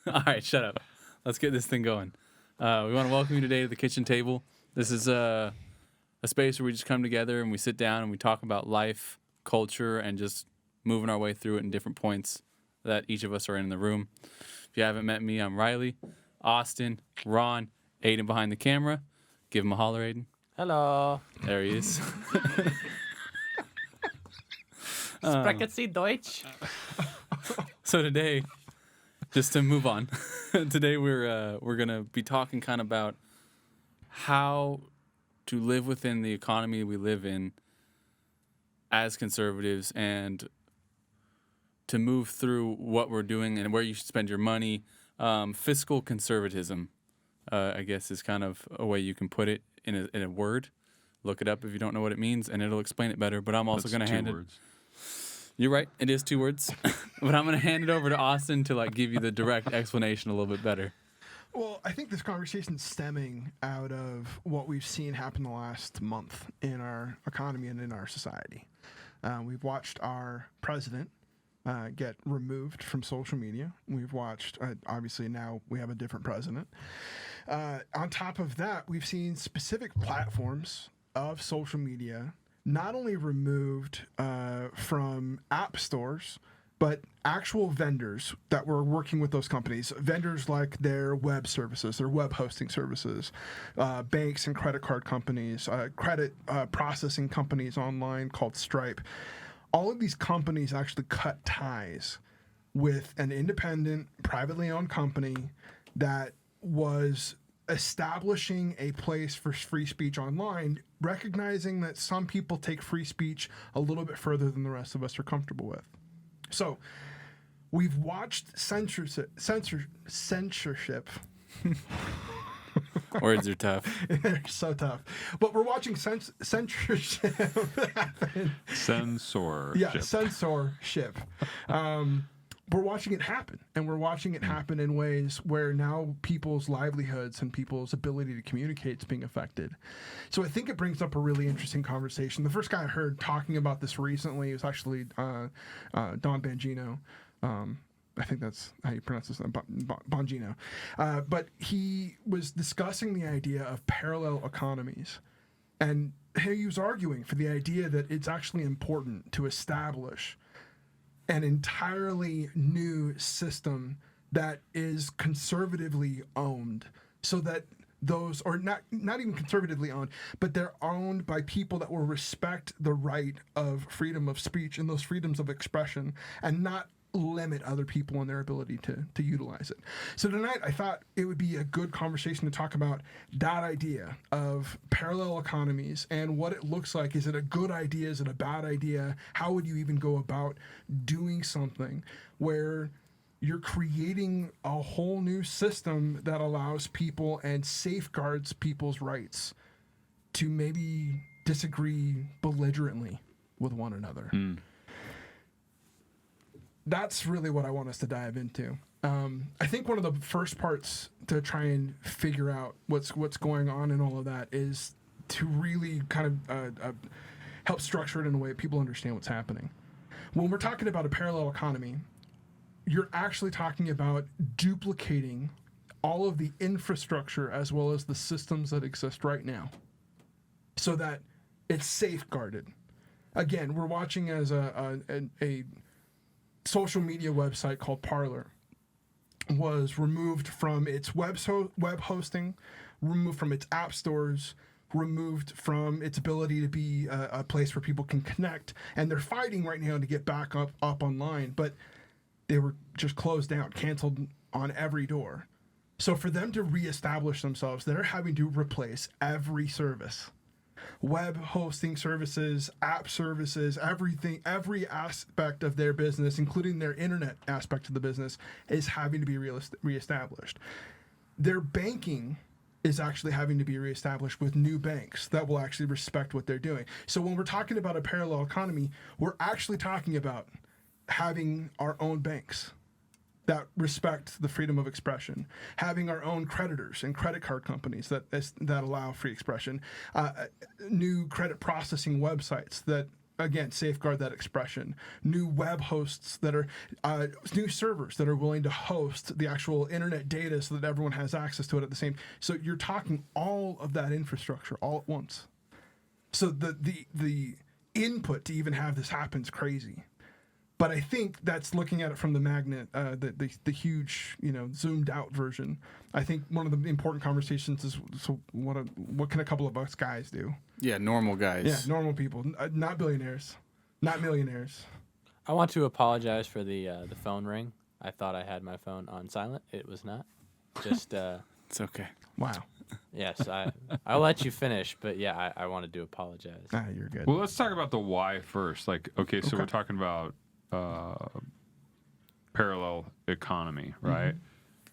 All right, shut up. Let's get this thing going. We want to welcome you today to the kitchen table. This is a space where we just come together and we sit down and we talk about life, culture, and just moving our way through it in different points that each of us are in the room. If you haven't met me, I'm Riley, Austin, Ron, Aiden behind the camera. Give him a holler, Aiden. Hello. There he is. Sprechen Sie Deutsch? So today, just to move on, today we're gonna be talking kind of about how to live within the economy we live in as conservatives and to move through what we're doing and where you should spend your money. Fiscal conservatism, I guess, is kind of a way you can put it in a word. Look it up if you don't know what it means, and it'll explain it better. But I'm also going to hand words. it. You're right. It is 2 words. But I'm going to hand it over to Austin to give you the direct explanation a little bit better. Well, I think this conversation's stemming out of what we've seen happen the last month in our economy and in our society. We've watched our president get removed from social media. We've watched, obviously now we have a different president. On top of that, we've seen specific platforms of social media not only removed from app stores, but actual vendors that were working with those companies, vendors like their web services, their web hosting services, banks and credit card companies, credit processing companies online called Stripe. All of these companies actually cut ties with an independent, privately owned company that was establishing a place for free speech online, recognizing that some people take free speech a little bit further than the rest of us are comfortable with. So we've watched censorship. Words are tough. They're so tough. But we're watching censorship happen. Censorship. Yeah, censorship. We're watching it happen, and we're watching it happen in ways where now people's livelihoods and people's ability to communicate is being affected. So I think it brings up a really interesting conversation. The first guy I heard talking about this recently was actually Don Bongino. I think that's how you pronounce this, Bongino. But he was discussing the idea of parallel economies. And he was arguing for the idea that it's actually important to establish an entirely new system that is conservatively owned, so that those, or not even conservatively owned, but they're owned by people that will respect the right of freedom of speech and those freedoms of expression, and not limit other people and their ability to utilize it. So tonight I thought it would be a good conversation to talk about that idea of parallel economies and what it looks like. Is it a good idea? Is it a bad idea? How would you even go about doing something where you're creating a whole new system that allows people and safeguards people's rights to maybe disagree belligerently with one another? That's really what I want us to dive into. I think one of the first parts to try and figure out what's going on in all of that is to really kind of help structure it in a way that people understand what's happening. When we're talking about a parallel economy, you're actually talking about duplicating all of the infrastructure as well as the systems that exist right now so that it's safeguarded. Again, we're watching as a social media website called Parler was removed from its web hosting, removed from its app stores, removed from its ability to be a place where people can connect, and they're fighting right now to get back up online, but they were just closed down, canceled on every door. So for them to reestablish themselves, they're having to replace every service. Web hosting services, app services, everything, every aspect of their business, including their internet aspect of the business, is having to be reestablished. Their banking is actually having to be reestablished with new banks that will actually respect what they're doing. So when we're talking about a parallel economy, we're actually talking about having our own banks that respect the freedom of expression, having our own creditors and credit card companies that allow free expression, new credit processing websites that again, safeguard that expression. New web hosts that are, new servers that are willing to host the actual internet data so that everyone has access to it at the same. So you're talking all of that infrastructure all at once. So the input to even have this happen is crazy. But I think that's looking at it from the magnet, the huge, zoomed out version. I think one of the important conversations is, so what can a couple of us guys do? Yeah, normal guys. Yeah, normal people, not billionaires, not millionaires. I want to apologize for the phone ring. I thought I had my phone on silent. It was not. Just It's okay. Wow. yes, I'll let you finish, but yeah, I wanted to apologize. You're good. Well, let's talk about the why first. Like, okay, so Okay. we're talking about parallel economy, right?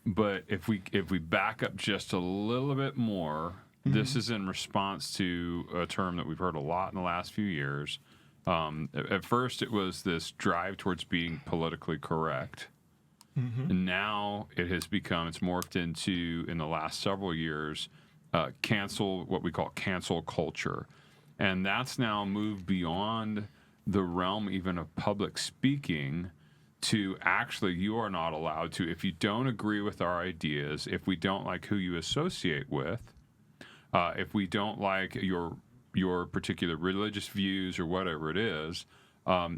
But if we back up just a little bit more, this is in response to a term that we've heard a lot in the last few years. At first, it was this drive towards being politically correct. And now it has become, it's morphed into, in the last several years, what we call cancel culture. And that's now moved beyond the realm even of public speaking to actually, you are not allowed to, if you don't agree with our ideas, if we don't like who you associate with, if we don't like your particular religious views or whatever it is,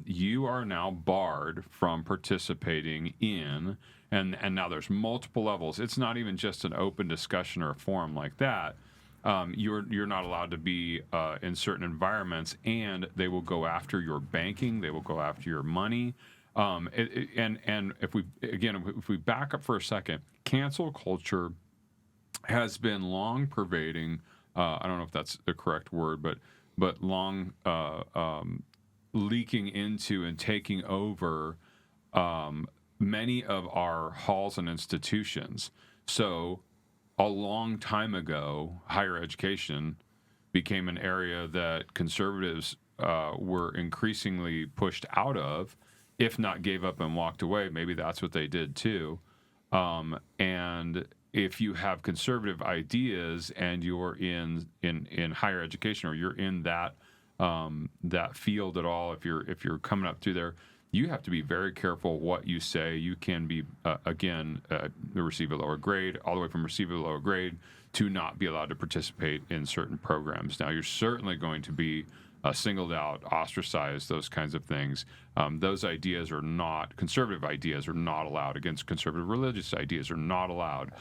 you are now barred from participating in, and now there's multiple levels. It's not even just an open discussion or a forum like that. You're not allowed to be in certain environments, and they will go after your banking. They will go after your money. And if we back up for a second, cancel culture has been long pervading. I don't know if that's the correct word, but long leaking into and taking over many of our halls and institutions. So a long time ago, higher education became an area that conservatives were increasingly pushed out of, if not gave up and walked away. Maybe that's what they did too. And if you have conservative ideas and you're in higher education, or you're in that field at all, if you're coming up through there, you have to be very careful what you say. You can be receive a lower grade, all the way from receive a lower grade to not be allowed to participate in certain programs. Now, you're certainly going to be singled out, ostracized, those kinds of things. Those ideas are not, conservative ideas are not allowed. Against conservative religious ideas are not allowed.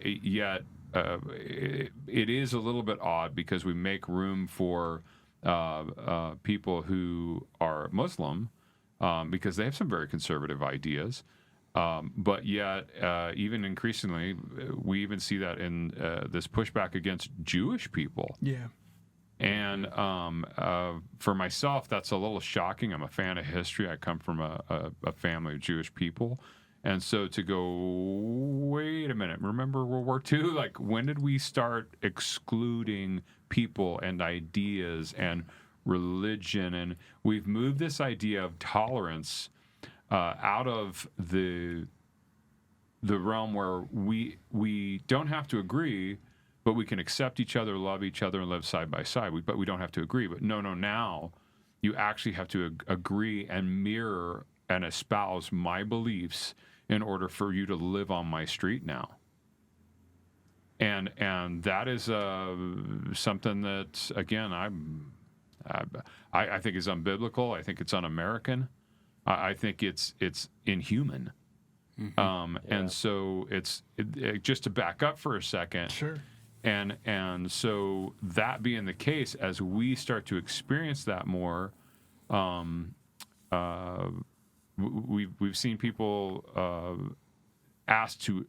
Yet it is a little bit odd because we make room for people who are Muslim because they have some very conservative ideas. But yet, even increasingly, we even see that in this pushback against Jewish people. Yeah. And for myself, that's a little shocking. I'm a fan of history. I come from a family of Jewish people. And so to go, wait a minute, remember World War II? Like, when did we start excluding people and ideas and religion? And we've moved this idea of tolerance out of the realm where we don't have to agree, but we can accept each other, love each other, and live side by side. But we don't have to agree. But no, now you actually have to agree and mirror and espouse my beliefs in order for you to live on my street now. And that is something that, again, I think is unbiblical. I think it's un-American. I think it's inhuman. And so just to back up for a second. Sure. And so that being the case, as we start to experience that more, we've seen people asked to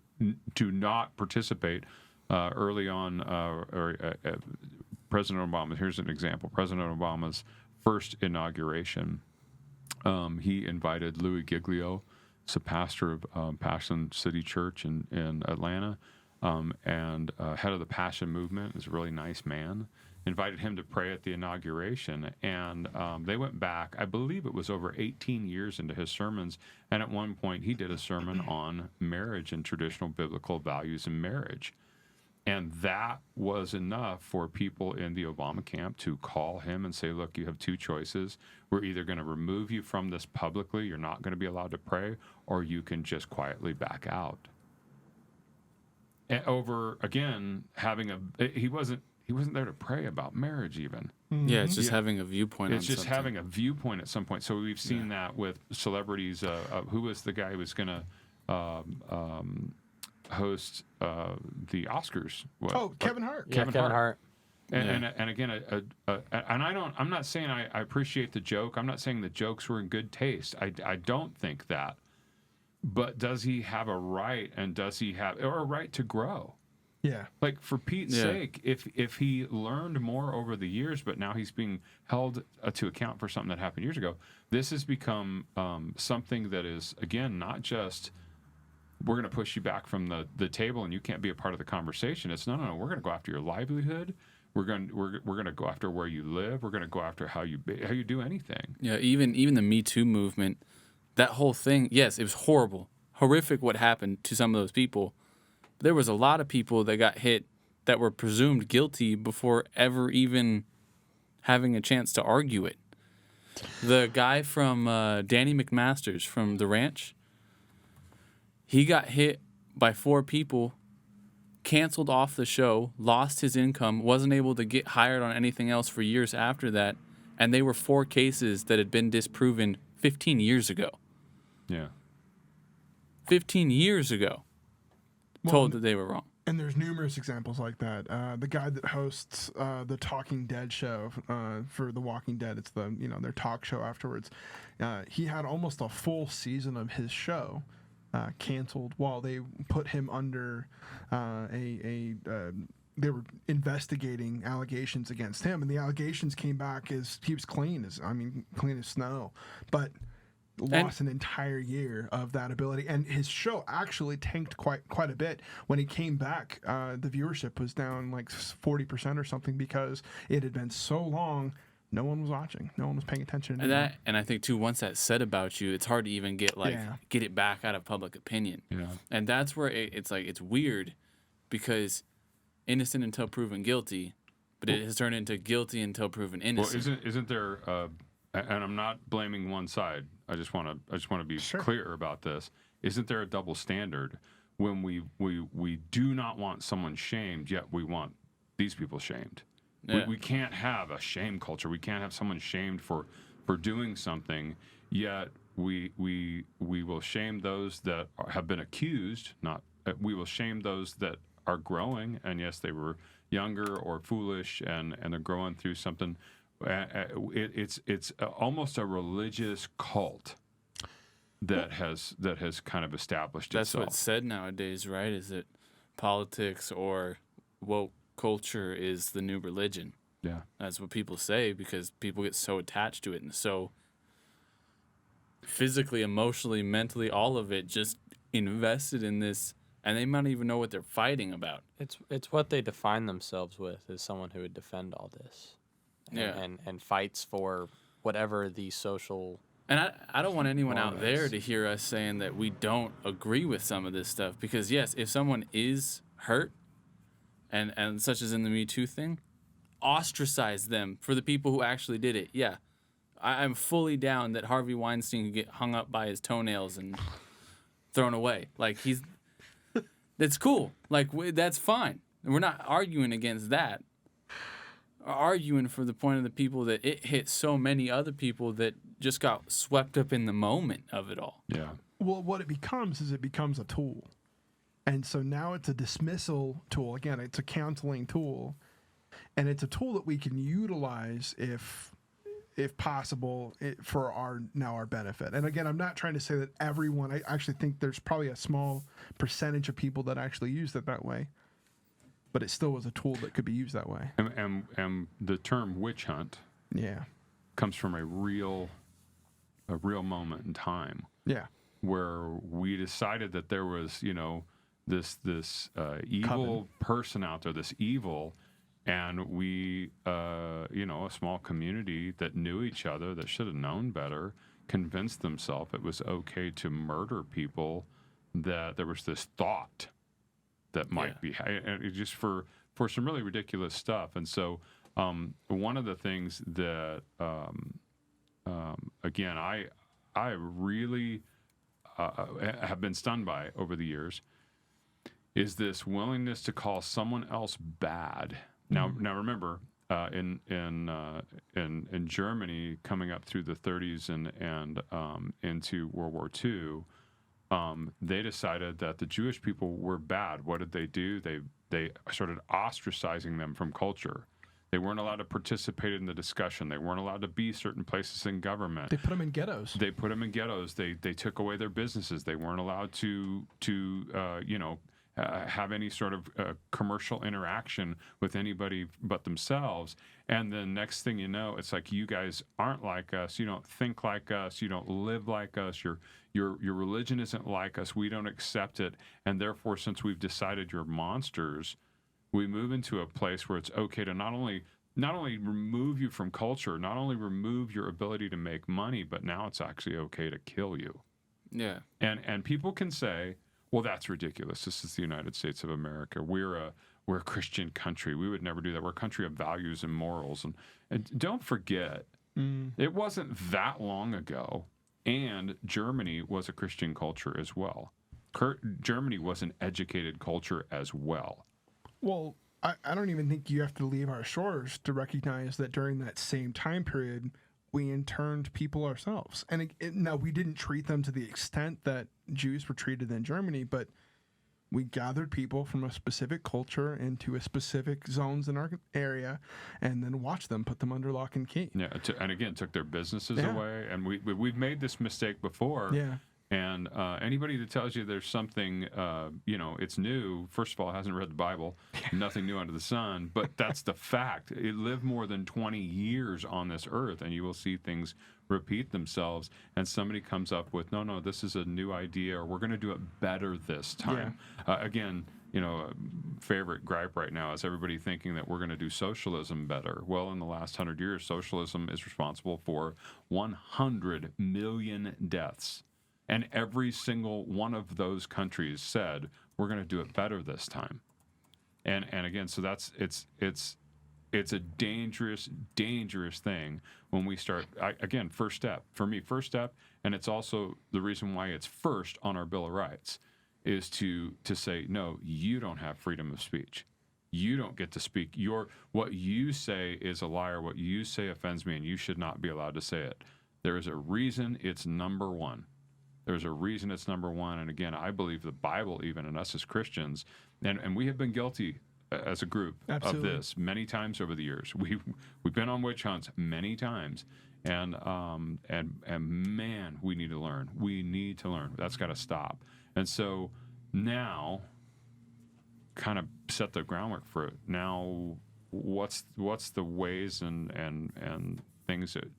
not participate early on. President Obama. Here's an example. President Obama's first inauguration. He invited Louis Giglio, who's a pastor of Passion City Church in Atlanta, and head of the Passion Movement. Is a really nice man. Invited him to pray at the inauguration, and they went back, I believe it was over 18 years into his sermons, and at one point he did a sermon on marriage and traditional biblical values in marriage. And that was enough for people in the Obama camp to call him and say, look, you have two choices. We're either going to remove you from this publicly, you're not going to be allowed to pray, or you can just quietly back out. And over, again, he wasn't there to pray about marriage even. Yeah, it's just having a viewpoint on It's just something. having a viewpoint at some point. So we've seen that with celebrities. Who was the guy who was going to host the Oscars? Kevin Hart. Kevin Hart. And again, and I'm not saying I appreciate the joke. I'm not saying the jokes were in good taste. I don't think that. But does he have a right, and does he have a right to grow? Yeah. Like, for Pete's sake, if he learned more over the years, but now he's being held to account for something that happened years ago, this has become something that is, again, not just we're going to push you back from the table and you can't be a part of the conversation. It's no, we're going to go after your livelihood. We're going to go after where you live. We're going to go after how you do anything. Yeah, even the Me Too movement, that whole thing, yes, it was horrific what happened to some of those people. There was a lot of people that got hit that were presumed guilty before ever even having a chance to argue it. The guy from Danny McMasters from The Ranch, he got hit by 4 people, canceled off the show, lost his income, wasn't able to get hired on anything else for years after that, and they were 4 cases that had been disproven 15 years ago. Yeah. 15 years ago. Told that they were wrong. And there's numerous examples like that. The guy that hosts the Talking Dead show for The Walking Dead, it's their talk show afterwards. He had almost a full season of his show canceled while they put him under they were investigating allegations against him, and the allegations came back as he was clean as snow, but lost an entire year of that ability, and his show actually tanked quite a bit when he came back. The viewership was down like 40% or something because it had been so long. No one was watching. No one was paying attention. And I think too, once that's said about you, it's hard to even get it back out of public opinion. Yeah. And that's where it's weird, because innocent until proven guilty, but it has turned into guilty until proven innocent. Well, isn't there? And I'm not blaming one side. I just want to be clear about this. Isn't there a double standard when we do not want someone shamed, yet we want these people shamed? Yeah. We can't have a shame culture. We can't have someone shamed for doing something, yet we will shame those that have been accused. We will shame those that are growing, and yes, they were younger or foolish, and they're growing through something. It's almost a religious cult that has kind of established That's itself. what's said nowadays, right? Is that politics or woke culture is the new religion. Yeah. That's what people say, because people get so attached to it and so physically, emotionally, mentally, all of it just invested in this, and they might not even know what they're fighting about. It's what they define themselves with, as someone who would defend all this. And fights for whatever the social. And I don't want anyone out there to hear us saying that we don't agree with some of this stuff, because yes, if someone is hurt, and such as in the Me Too thing, ostracize them for the people who actually did it. Yeah, I'm fully down that Harvey Weinstein could get hung up by his toenails and thrown away. Like, that's cool. Like, that's fine. We're not arguing against that. We're arguing for the point of the people that it hit so many other people that just got swept up in the moment of it all. Yeah. Well, what it becomes a tool. And so now it's a dismissal tool. Again, it's a counseling tool. And it's a tool that we can utilize if possible for our benefit. And again, I'm not trying to say that everyone, I actually think there's probably a small percentage of people that actually use it that way. But it still was a tool that could be used that way. And the term witch hunt comes from a real moment in time. Yeah. Where we decided that there was, this evil person out there, this evil, and we, a small community that knew each other, that should have known better, convinced themselves it was okay to murder people, that there was this thought that might be and it just for some really ridiculous stuff. And so one of the things that again I really have been stunned by over the years is this willingness to call someone else bad. Now remember, in Germany, coming up through the 30s and into World War II, they decided that the Jewish people were bad. What did they do? They started ostracizing them from culture. They weren't allowed to participate in the discussion. They weren't allowed to be certain places in government. They put them in ghettos. They took away their businesses. They weren't allowed to have any sort of commercial interaction with anybody but themselves. And then next thing you know, it's like, you guys aren't like us. You don't think like us. You don't live like us. Your religion isn't like us. We don't accept it. And therefore, since we've decided you're monsters, we move into a place where it's okay to not only remove you from culture, not only remove your ability to make money, but now it's actually okay to kill you. Yeah. And people can say, well, that's ridiculous. This is the United States of America. We're a Christian country. We would never do that. We're a country of values and morals. And don't forget, it wasn't that long ago, and Germany was a Christian culture as well. Germany was an educated culture as well. Well, I don't even think you have to leave our shores to recognize that during that same time period, we interned people ourselves. And now we didn't treat them to the extent that Jews were treated in Germany, but we gathered people from a specific culture into a specific zones in our area and then watched them, put them under lock and key. Yeah, and again, took their businesses away. And we've made this mistake before. Yeah. And anybody that tells you there's something, it's new, first of all, hasn't read the Bible, nothing new under the sun, but that's the fact. It lived more than 20 years on this earth, and you will see things repeat themselves, and somebody comes up with, no, this is a new idea, or we're going to do it better this time. Yeah. Again, favorite gripe right now is everybody thinking that we're going to do socialism better. Well, in the last 100 years, socialism is responsible for 100 million deaths. And every single one of those countries said, we're going to do it better this time. And again, so it's a dangerous thing when we start, again, first step, and it's also the reason why it's first on our Bill of Rights, is to say, no, you don't have freedom of speech. You don't get to speak. What you say is a lie, or what you say offends me, and you should not be allowed to say it. There is a reason it's number one. There's a reason it's number one. And again, I believe the Bible, even, and us as Christians, and we have been guilty as a group of this many times over the years. We've been on witch hunts many times, and man, we need to learn. We need to learn. That's got to stop. And so now, kind of set the groundwork for it. Now, what's the ways and things that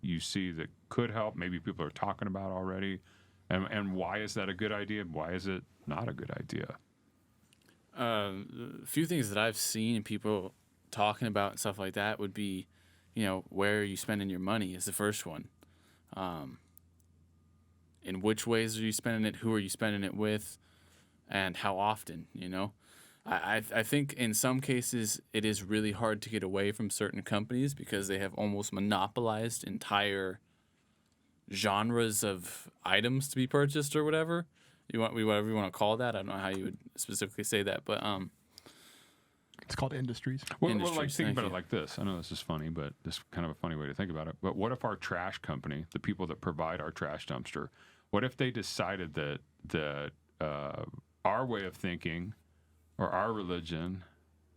you see that could help? Maybe people are talking about already. And why is that a good idea? Why is it not a good idea? A few things that I've seen people talking about and stuff like that would be, where are you spending your money is the first one. In which ways are you spending it? Who are you spending it with? And how often, I think in some cases it is really hard to get away from certain companies because they have almost monopolized entire genres of items to be purchased or whatever whatever you want to call that. I don't know how you would specifically say that, but it's called industries. Well, think about it like this. I know this is funny, but this is kind of a funny way to think about it. But what if our trash company, the people that provide our trash dumpster, what if they decided that our way of thinking, or our religion,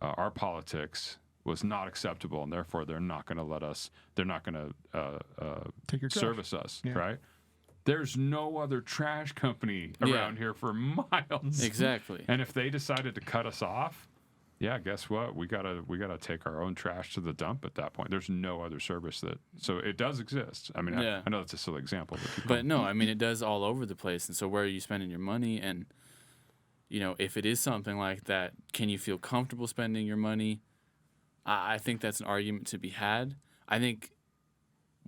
our politics was not acceptable, and therefore they're not going to let us, they're not going to service us, right? There's no other trash company around here for miles. Exactly. And if they decided to cut us off, guess what? We gotta take our own trash to the dump at that point. There's no other service so it does exist. I mean, I know that's a silly example, but no, I mean, it does all over the place. And so where are you spending your money? And, if it is something like that, can you feel comfortable spending your money? I think that's an argument to be had. I think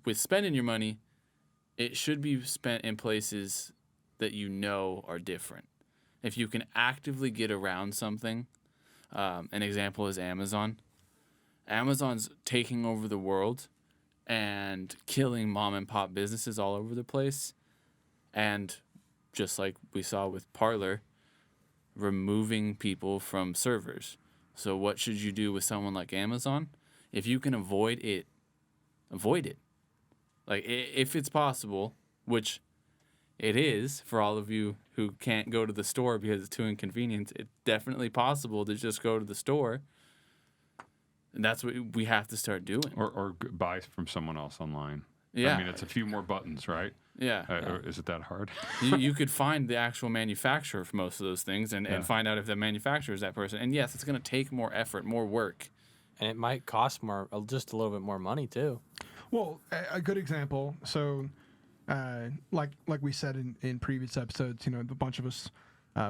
with spending your money, it should be spent in places that are different. if you can actively get around something, an example is Amazon. Amazon's taking over the world and killing mom and pop businesses all over the place. And just like we saw with Parler, removing people from servers. So what should you do with someone like Amazon? If you can avoid it, avoid it. Like, if it's possible, which it is for all of you who can't go to the store because it's too inconvenient, it's definitely possible to just go to the store. And that's what we have to start doing. Or buy from someone else online. Yeah. I mean, it's a few more buttons, right? Yeah. Is it that hard? You could find the actual manufacturer for most of those things and find out if the manufacturer is that person. And yes, it's going to take more effort, more work. And it might cost more, just a little bit more money too. Well, a good example. So, like we said in previous episodes, a bunch of us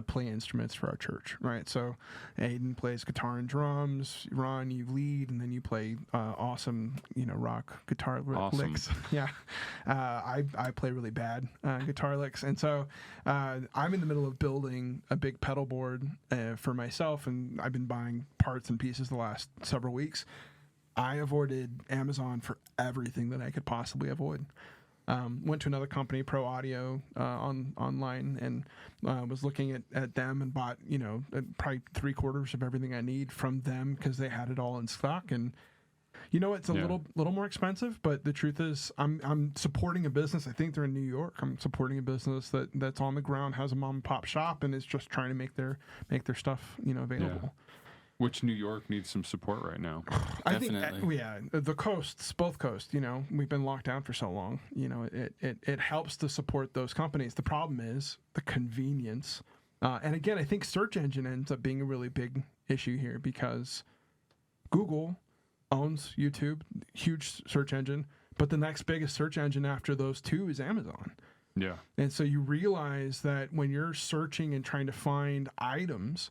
play instruments for our church, right? So, Aiden plays guitar and drums. Ron, you lead, and then you play awesome, rock guitar licks. Yeah, I play really bad guitar licks, and so I'm in the middle of building a big pedal board for myself, and I've been buying parts and pieces the last several weeks. I avoided Amazon for everything that I could possibly avoid. Went to another company, Pro Audio, online, and was looking at them and bought, probably 3/4 of everything I need from them because they had it all in stock. And it's a little more expensive, but the truth is, I'm supporting a business. I think they're in New York. I'm supporting a business that's on the ground, has a mom and pop shop, and is just trying to make their stuff available. Yeah. Which New York needs some support right now. I think, the coasts, both coasts, we've been locked down for so long. It helps to support those companies. The problem is the convenience. And again, I think search engine ends up being a really big issue here because Google owns YouTube, huge search engine, but the next biggest search engine after those two is Amazon. Yeah. And so you realize that when you're searching and trying to find items,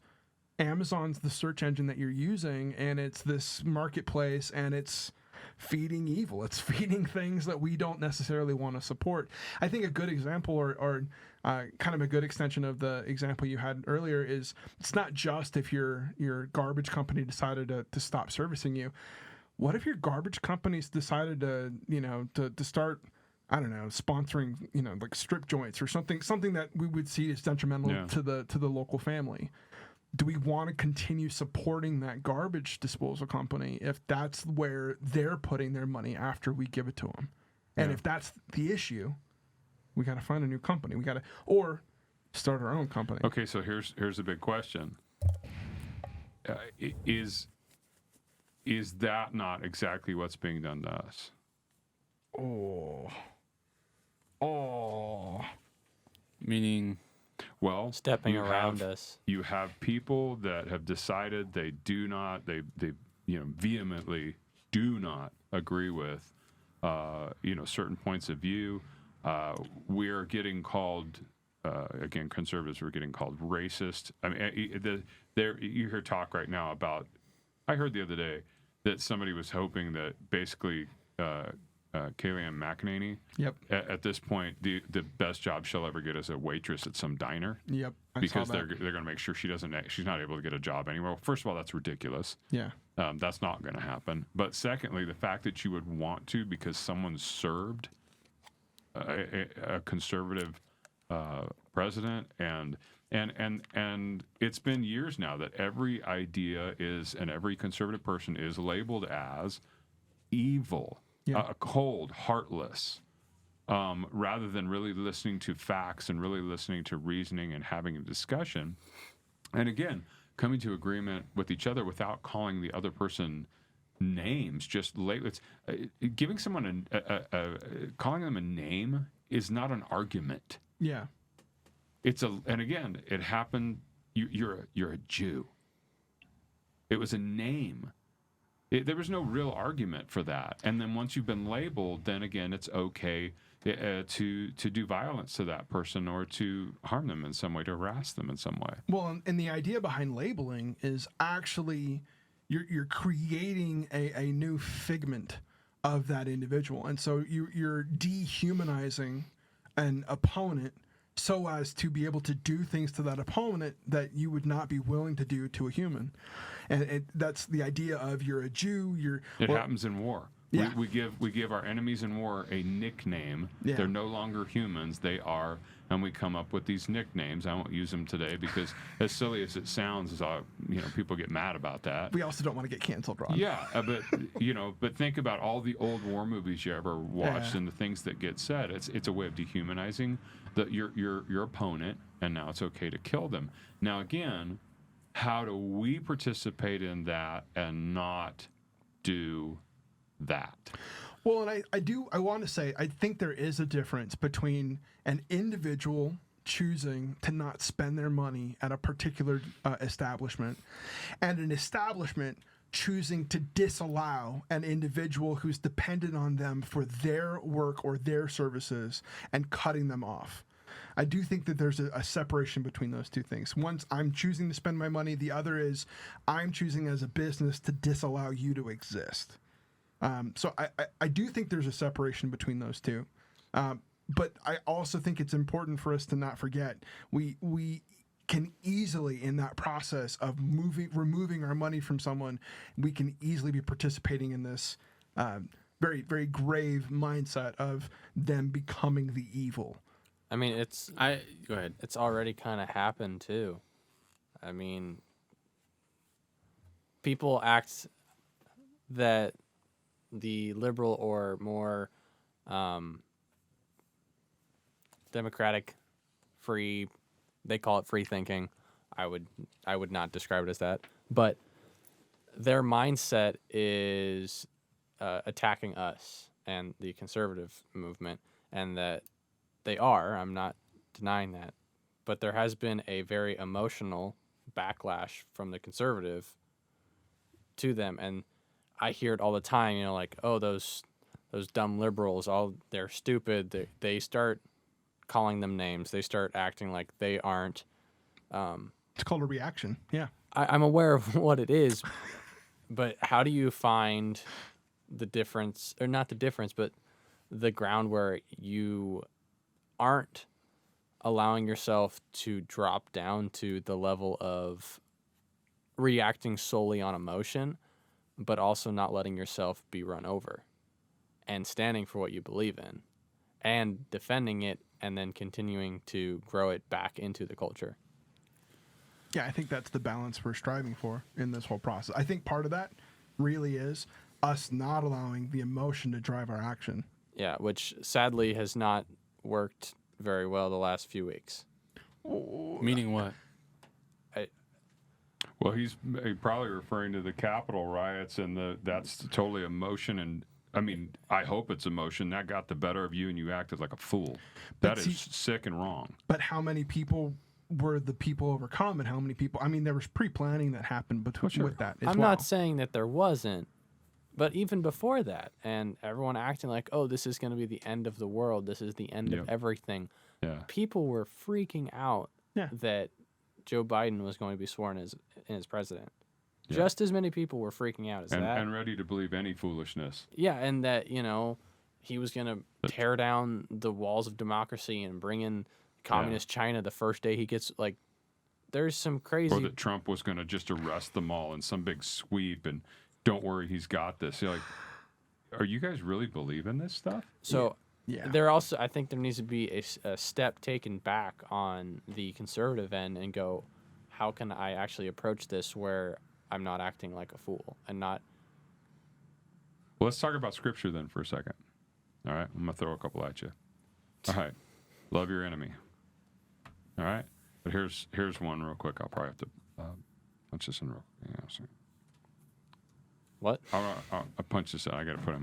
Amazon's the search engine that you're using, and it's this marketplace, and it's feeding evil. It's feeding things that we don't necessarily want to support. I think a good example or kind of a good extension of the example you had earlier is it's not just if your garbage company decided to stop servicing you. What if your garbage companies decided to start, I don't know, sponsoring, like strip joints or something that we would see as detrimental to the local family? Do we want to continue supporting that garbage disposal company if that's where they're putting their money after we give it to them? And if that's the issue, we got to find a new company. We got to, or start our own company. Okay, so here's a big question. Is that not exactly what's being done to us? Oh. Meaning, well, stepping around us. You have people that have decided they vehemently do not agree with certain points of view. We're getting called again, conservatives were getting called racist. I mean, you hear talk right now about. I heard the other day that somebody was hoping that basically Kellyanne McEnany. Yep. At this point, the best job she'll ever get is a waitress at some diner. Yep. Because they're going to make sure she's not able to get a job anywhere. Well, first of all, that's ridiculous. Yeah. That's not going to happen. But secondly, the fact that you would want to because someone served a conservative president and it's been years now that every idea is and every conservative person is labeled as evil. Cold, heartless, rather than really listening to facts and really listening to reasoning and having a discussion. And again, coming to agreement with each other without calling the other person names. Just giving someone calling them a name is not an argument. Yeah. And again, it happened. You're a Jew. It was a name. There was no real argument for that. And then once you've been labeled, then again, it's okay to do violence to that person or to harm them in some way, to harass them in some way. Well, and the idea behind labeling is actually you're creating a new figment of that individual. And so you're dehumanizing an opponent so as to be able to do things to that opponent that you would not be willing to do to a human. And that's the idea of you're a Jew, It happens in war. Yeah. We give our enemies in war a nickname. Yeah. They're no longer humans. They are, and we come up with these nicknames. I won't use them today because, as silly as it sounds, people get mad about that. We also don't want to get canceled, Ron. Yeah, but think about all the old war movies you ever watched and the things that get said. It's a way of dehumanizing your opponent, and now it's okay to kill them. Now again, how do we participate in that and not do that? Well, and I want to say, I think there is a difference between an individual choosing to not spend their money at a particular establishment and an establishment choosing to disallow an individual who's dependent on them for their work or their services and cutting them off. I do think that there's a separation between those two things. One's I'm choosing to spend my money. The other is I'm choosing as a business to disallow you to exist. So I do think there's a separation between those two. But I also think it's important for us to not forget we can easily, in that process of removing our money from someone, we can easily be participating in this very, very grave mindset of them becoming the evil. I mean, Go ahead. it's already kind of happened too. I mean, people act that the liberal or more democratic, free, they call it free thinking. I would not describe it as that, but their mindset is attacking us and the conservative movement, and that they are. I'm not denying that, but there has been a very emotional backlash from the conservative to them, and I hear it all the time. Like, oh, those dumb liberals, they're stupid. They start calling them names. They start acting like they aren't. It's called a reaction. Yeah. I'm aware of what it is, but how do you find the difference, or not the difference, but the ground where you aren't allowing yourself to drop down to the level of reacting solely on emotion, but also not letting yourself be run over and standing for what you believe in and defending it and then continuing to grow it back into the culture? Yeah, I think that's the balance we're striving for in this whole process. I think part of that really is us not allowing the emotion to drive our action. Yeah, which sadly has not worked very well the last few weeks. Meaning what? Well, he's probably referring to the Capitol riots, and that's totally emotion. And I mean, I hope it's emotion that got the better of you, and you acted like a fool. That is sick and wrong. But how many people were the people overcome, and how many people? I mean, there was pre-planning that happened with that. I'm not saying that there wasn't, but even before that, and everyone acting like, oh, this is going to be the end of the world. This is the end of everything. Yeah. People were freaking out that Joe Biden was going to be sworn as president. Yeah. Just as many people were freaking out as that. And ready to believe any foolishness. Yeah, and that, he was going to tear down the walls of democracy and bring in communist China the first day he gets, there's some crazy... Or that Trump was going to just arrest them all in some big sweep, and don't worry, he's got this. You're like, are you guys really believing this stuff? So... Yeah. I think there needs to be a step taken back on the conservative end and go, how can I actually approach this where I'm not acting like a fool and not... Well, let's talk about Scripture then for a second. All right? I'm going to throw a couple at you. All right. Love your enemy. All right? But here's one real quick. I'll probably have to punch this in real quick. Yeah, what? I'll punch this out. I got to put in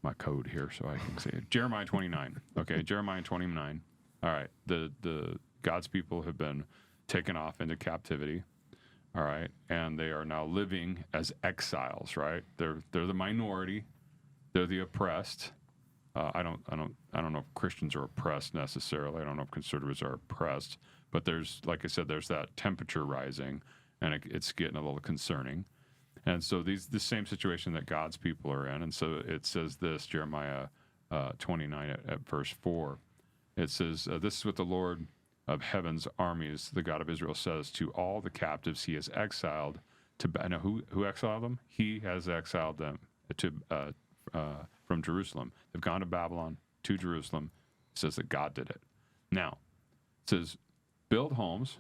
my code here so I can see it. Jeremiah 29. Okay, Jeremiah 29. All right, the God's people have been taken off into captivity. All right, and they are now living as exiles. Right, they're the minority. They're the oppressed. I don't know if Christians are oppressed necessarily. I don't know if conservatives are oppressed. But there's, like I said, there's that temperature rising, and it's getting a little concerning. And so the same situation that God's people are in. And so it says this, Jeremiah 29 at verse 4. It says, this is what the Lord of heaven's armies, the God of Israel says to all the captives he has exiled now who exiled them? He has exiled them from Jerusalem. They've gone to Babylon, to Jerusalem. It says that God did it. Now, it says, build homes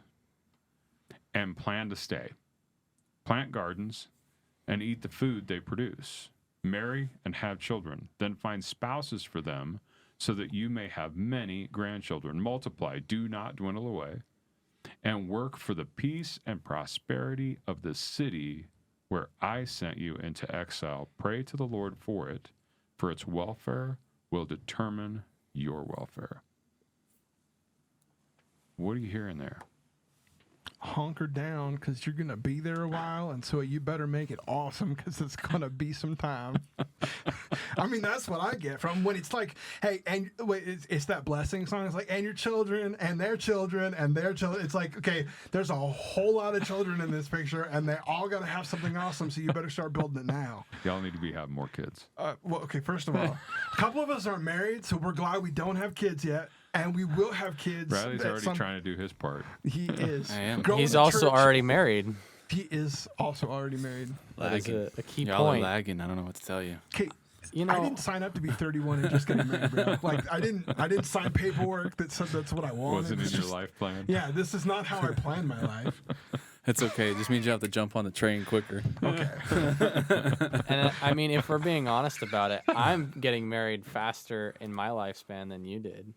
and plan to stay. Plant gardens and eat the food they produce. Marry and have children. Then find spouses for them so that you may have many grandchildren. Multiply, do not dwindle away. And work for the peace and prosperity of the city where I sent you into exile. Pray to the Lord for it, for its welfare will determine your welfare. What are you hearing there? Hunker down because you're gonna be there a while, and so you better make it awesome because it's gonna be some time. I mean, that's what I get from when it's like, hey, and wait, it's that blessing song. It's like, and your children and their children and their children. It's like, okay, there's a whole lot of children in this picture, and they all gotta have something awesome. So you better start building it now. Y'all need to have more kids. Well, okay, first of all, a couple of us aren't married, so we're glad we don't have kids yet. And we will have kids. Bradley's already trying to do his part. He is. I am. He's also already married. He is also already married. That is a key Y'all point. are lagging. I don't know what to tell you. Okay, You know, I didn't sign up to be 31 and just get married, bro. Like I didn't sign paperwork that said that's what I wanted. Wasn't It's in your just- life plan. Yeah, this is not how I planned my life. It's okay. It just means you have to jump on the train quicker. Okay. and I mean, if we're being honest about it, I'm getting married faster in my lifespan than you did.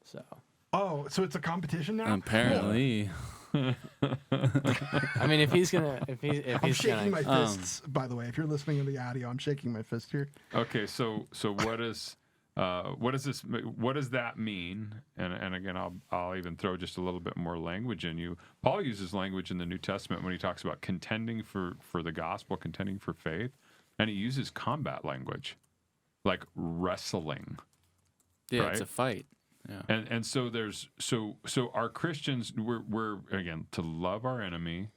So. Oh, so it's a competition now? Apparently. I mean, if he's I'm he's shaking gonna, my fists, by the way. If you're listening to the audio, I'm shaking my fist here. Okay, so what is this? What does that mean? And again, I'll even throw just a little bit more language in you. Paul uses language in the New Testament when he talks about contending for the gospel, contending for faith, and he uses combat language, like wrestling. Yeah, Right? it's a fight. Yeah. And so there's so our Christians we're again to love our enemy,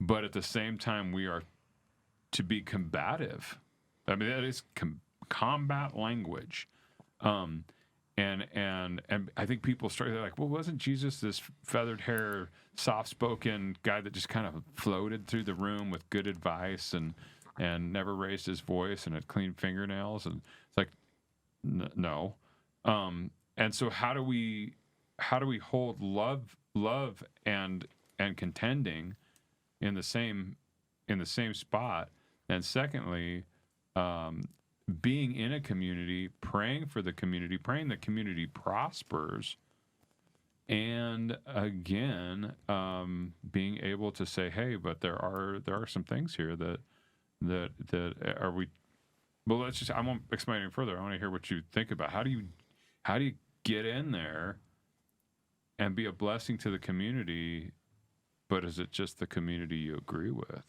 but at the same time we are to be combative. I mean that is combat language, and I think people start they're like, well, wasn't Jesus this feathered hair, soft spoken guy that just kind of floated through the room with good advice and never raised his voice and had clean fingernails? And it's like no. And so how do we hold love and contending in the same spot? And secondly, being in a community, praying for the community, praying the community prospers, and again, being able to say, hey, but there are some things here that are we. Well, I won't explain any further. I want to hear what you think about how do you get in there and be a blessing to the community, but is it just the community you agree with?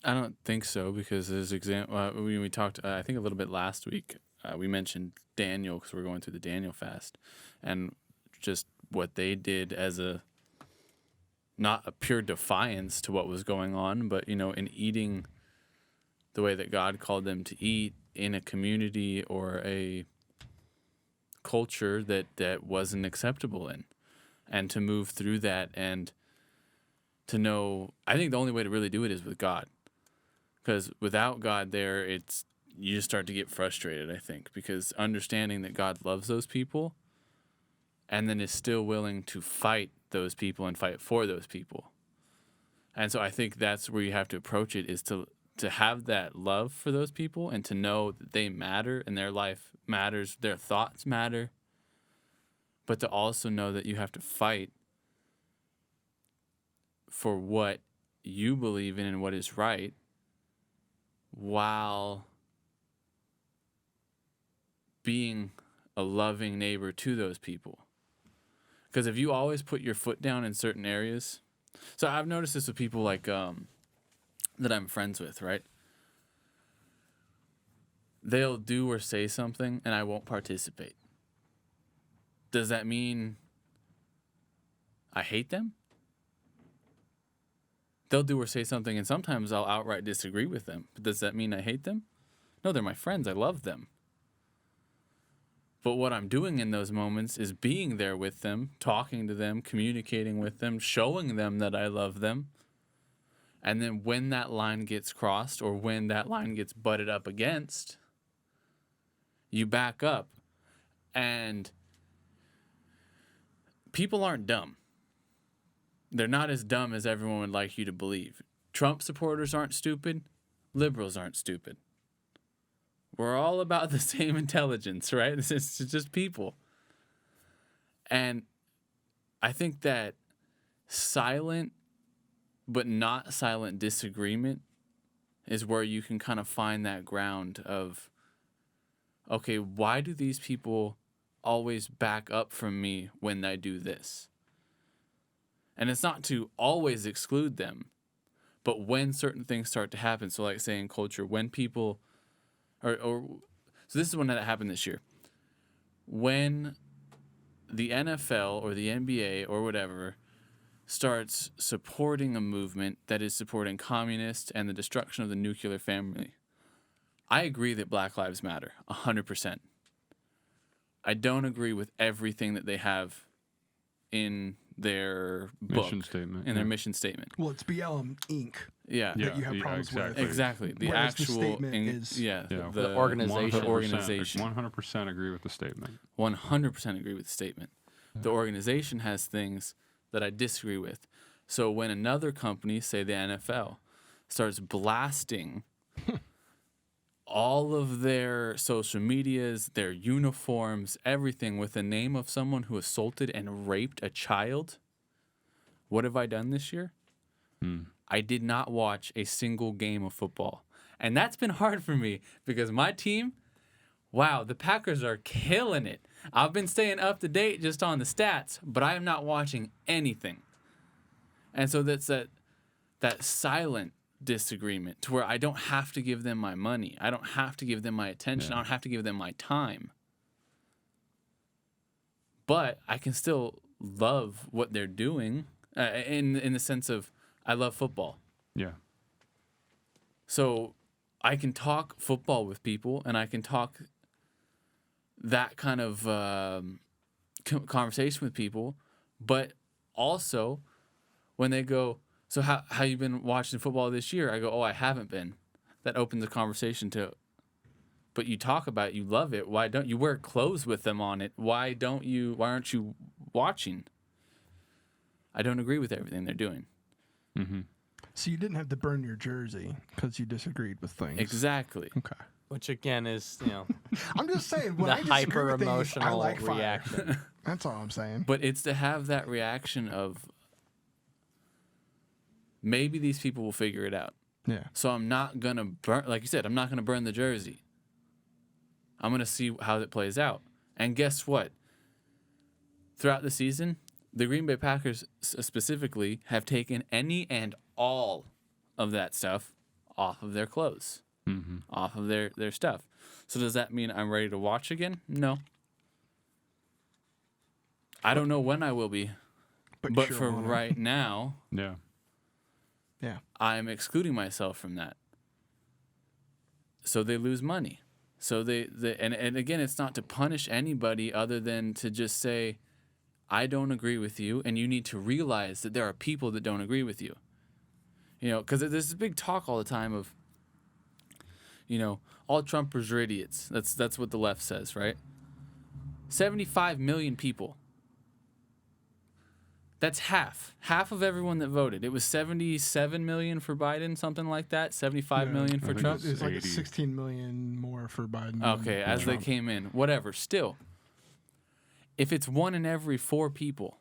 I don't think so because there's we talked I think a little bit last week. We mentioned Daniel because we're going through the Daniel fast, and just what they did as not a pure defiance to what was going on, but in eating the way that God called them to eat in a community or a culture that wasn't acceptable in, and to move through that and to know. I think the only way to really do it is with God, because without God there, you just start to get frustrated. I think because understanding that God loves those people, and then is still willing to fight those people and fight for those people, and so I think that's where you have to approach it, is to have that love for those people and to know that they matter and their life matters, their thoughts matter, but to also know that you have to fight for what you believe in and what is right while being a loving neighbor to those people. Because if you always put your foot down in certain areas, so I've noticed this with people like that I'm friends with, right? They'll do or say something and I won't participate. Does that mean I hate them? They'll do or say something and sometimes I'll outright disagree with them. But does that mean I hate them? No, they're my friends. I love them. But what I'm doing in those moments is being there with them, talking to them, communicating with them, showing them that I love them. And then when that line gets crossed or when that line gets butted up against, you back up. And people aren't dumb. They're not as dumb as everyone would like you to believe. Trump supporters aren't stupid. Liberals aren't stupid. We're all about the same intelligence, right? It's just people. And I think that silent but not silent disagreement is where you can kind of find that ground of, okay, why do these people always back up from me when I do this? And it's not to always exclude them, but when certain things start to happen, so like say in culture, when people, so this is when that happened this year. When the NFL or the NBA or whatever starts supporting a movement that is supporting communists and the destruction of the nuclear family, I agree that Black Lives Matter, 100%. I don't agree with everything that they have in their Mission book, statement, in their yeah. mission statement. Well, it's BLM Inc. Yeah. that you have problems with. Exactly. The Whereas the actual statement is- the organization. The organization. 100% agree with the statement. 100% agree with the statement. The organization has things that I disagree with. So when another company, say the NFL, starts blasting all of their social medias, their uniforms, everything with the name of someone who assaulted and raped a child, what have I done this year? I did not watch a single game of football. And that's been hard for me because my team, wow, the Packers are killing it. I've been staying up to date just on the stats, but I am not watching anything. And so that's that silent disagreement to where I don't have to give them my money. I don't have to give them my attention. Yeah. I don't have to give them my time. But I can still love what they're doing in the sense of I love football. Yeah. So I can talk football with people and I can talk that kind of conversation with people. But also when they go, so how you been watching football this year? I go, oh, I haven't been. That opens a conversation to, but you talk about it, you love it. Why don't you wear clothes with them on it? Why aren't you watching? I don't agree with everything they're doing. Mm-hmm. So you didn't have to burn your jersey because you disagreed with things. Exactly. Okay. Which again is, I'm just saying, when the I disagree hyper with things, I emotional like fire. reaction. That's all I'm saying. But it's to have that reaction of maybe these people will figure it out. Yeah. So I'm not going to burn, like you said, I'm not going to burn the jersey. I'm going to see how it plays out. And guess what? Throughout the season, the Green Bay Packers specifically have taken any and all of that stuff off of their clothes, off of their stuff. So does that mean I'm ready to watch again? No. I don't know when I will be, but sure for wanna. right now, Yeah. Yeah. I'm excluding myself from that. So they lose money. So and again, it's not to punish anybody other than to just say, I don't agree with you, and you need to realize that there are people that don't agree with you. You know, because there's this big talk all the time of, all Trumpers are idiots. That's what the left says, right? 75 million people. That's half of everyone that voted. It was 77 million for Biden, something like that. 75 million for think Trump. It's like 80. 16 million more for Biden. Okay, than as they Trump. came in, whatever. Still, if it's 1 in every 4 people,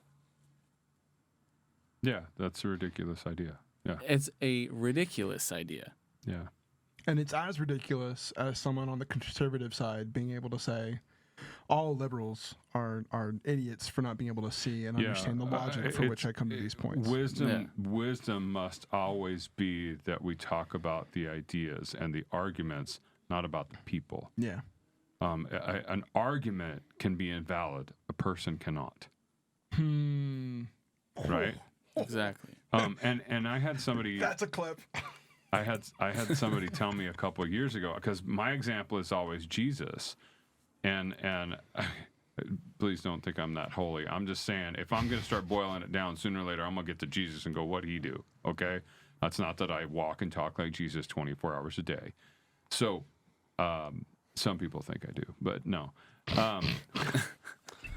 Yeah, that's a ridiculous idea. Yeah. it's a ridiculous idea. Yeah. And it's as ridiculous as someone on the conservative side being able to say all liberals are idiots for not being able to see and understand the logic for which I come to these points. Wisdom must always be that we talk about the ideas and the arguments, not about the people. Yeah. An argument can be invalid. A person cannot. Right? Exactly. And I had somebody. That's a clip. I had somebody tell me a couple of years ago, because my example is always Jesus. and please don't think I'm that holy. I'm just saying, if I'm going to start boiling it down, sooner or later, I'm going to get to Jesus and go, what'd he do? Okay? That's not that I walk and talk like Jesus 24 hours a day. So, some people think I do, but no. But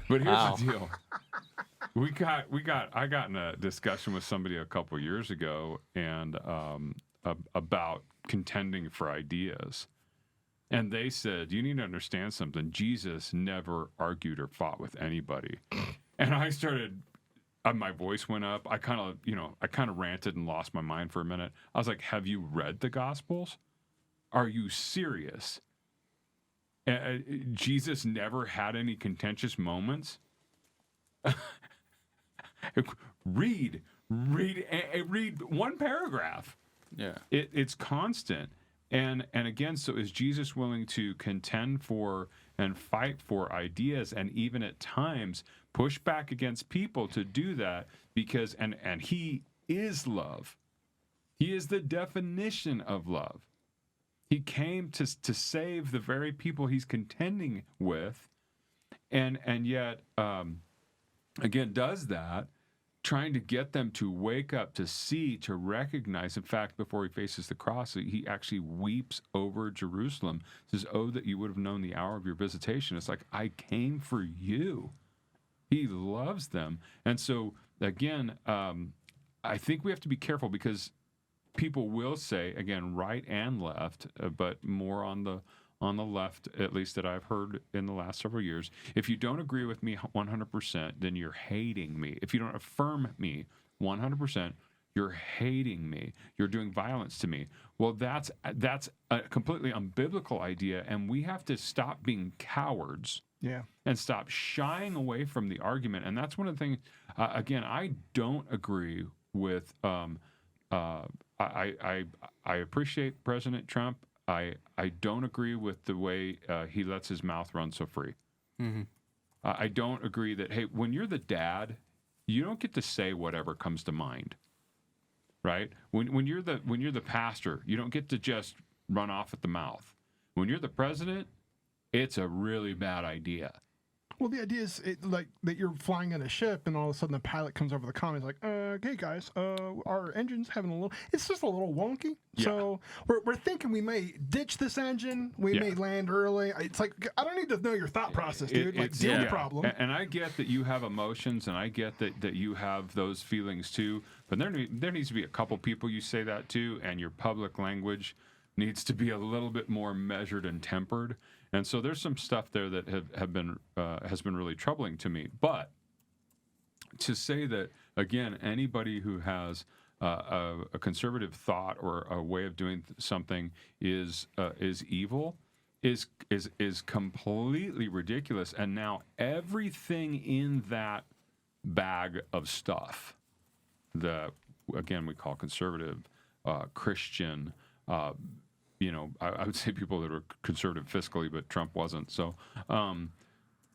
here's Wow. the deal. I got in a discussion with somebody a couple years ago and about contending for ideas. And they said, you need to understand something. Jesus never argued or fought with anybody. And I started, my voice went up. I kind of ranted and lost my mind for a minute. I was like, have you read the Gospels? Are you serious? Jesus never had any contentious moments? Read one paragraph. Yeah. It's constant. And again, so is Jesus willing to contend for and fight for ideas and even at times push back against people to do that because and he is love. He is the definition of love. He came to save the very people he's contending with and yet again does that trying to get them to wake up, to see, to recognize. In fact, before he faces the cross, he actually weeps over Jerusalem. Says, oh, that you would have known the hour of your visitation. It's like, I came for you. He loves them. And so, again, I think we have to be careful because people will say, again, right and left, but more on the left, at least that I've heard in the last several years, if you don't agree with me 100%, then you're hating me. If you don't affirm me 100%, you're hating me. You're doing violence to me. Well, that's a completely unbiblical idea, and we have to stop being cowards. Yeah. And stop shying away from the argument. And that's one of the things, again, I don't agree with, I appreciate President Trump. I don't agree with the way he lets his mouth run so free. Mm-hmm. I don't agree that, hey, when you're the dad, you don't get to say whatever comes to mind, right? When you're the pastor, you don't get to just run off at the mouth. When you're the president, it's a really bad idea. Well, the idea is like that you're flying in a ship, and all of a sudden the pilot comes over the comm. He's like, "Hey guys, our engine's having a little. It's just a little wonky. Yeah. So we're thinking we may ditch this engine. We may land early. It's like I don't need to know your thought process, dude. Like deal with the problem. And I get that you have emotions, and I get that you have those feelings too. But there needs to be a couple people you say that to, and your public language needs to be a little bit more measured and tempered. And so there's some stuff there that has been really troubling to me. But to say that, again, anybody who has a conservative thought or a way of doing something is evil is completely ridiculous. And now everything in that bag of stuff that, again, we call conservative, Christian, I would say people that are conservative fiscally, but Trump wasn't. So,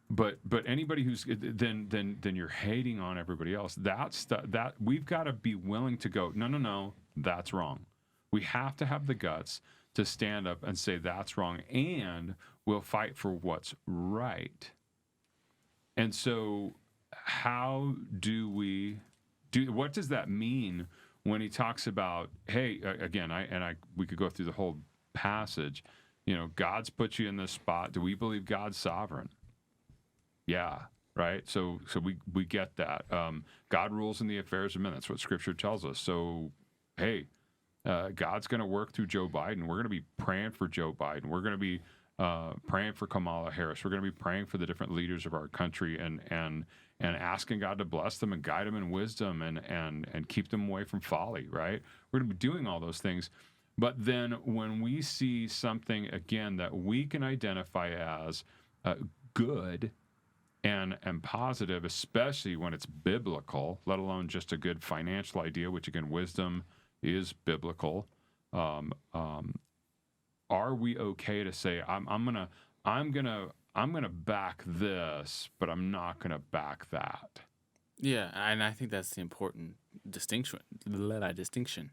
but anybody who's then you're hating on everybody else. That we've got to be willing to go. No, that's wrong. We have to have the guts to stand up and say that's wrong, and we'll fight for what's right. And so, how do we do? What does that mean when he talks about? Hey, again, we could go through the whole passage. God's put you in this spot. Do we believe God's sovereign? Yeah, right. So we get that. God rules in the affairs of men. That's what Scripture tells us. So, hey, God's going to work through Joe Biden. We're going to be praying for Joe Biden. We're going to be praying for Kamala Harris. We're going to be praying for the different leaders of our country and asking God to bless them and guide them in wisdom and keep them away from folly. Right. We're going to be doing all those things. But then when we see something, again, that we can identify as good and positive, especially when it's biblical, let alone just a good financial idea, which, again, wisdom is biblical, are we okay to say, I'm gonna back this, but I'm not gonna back that? Yeah, and I think that's the important distinction. Distinction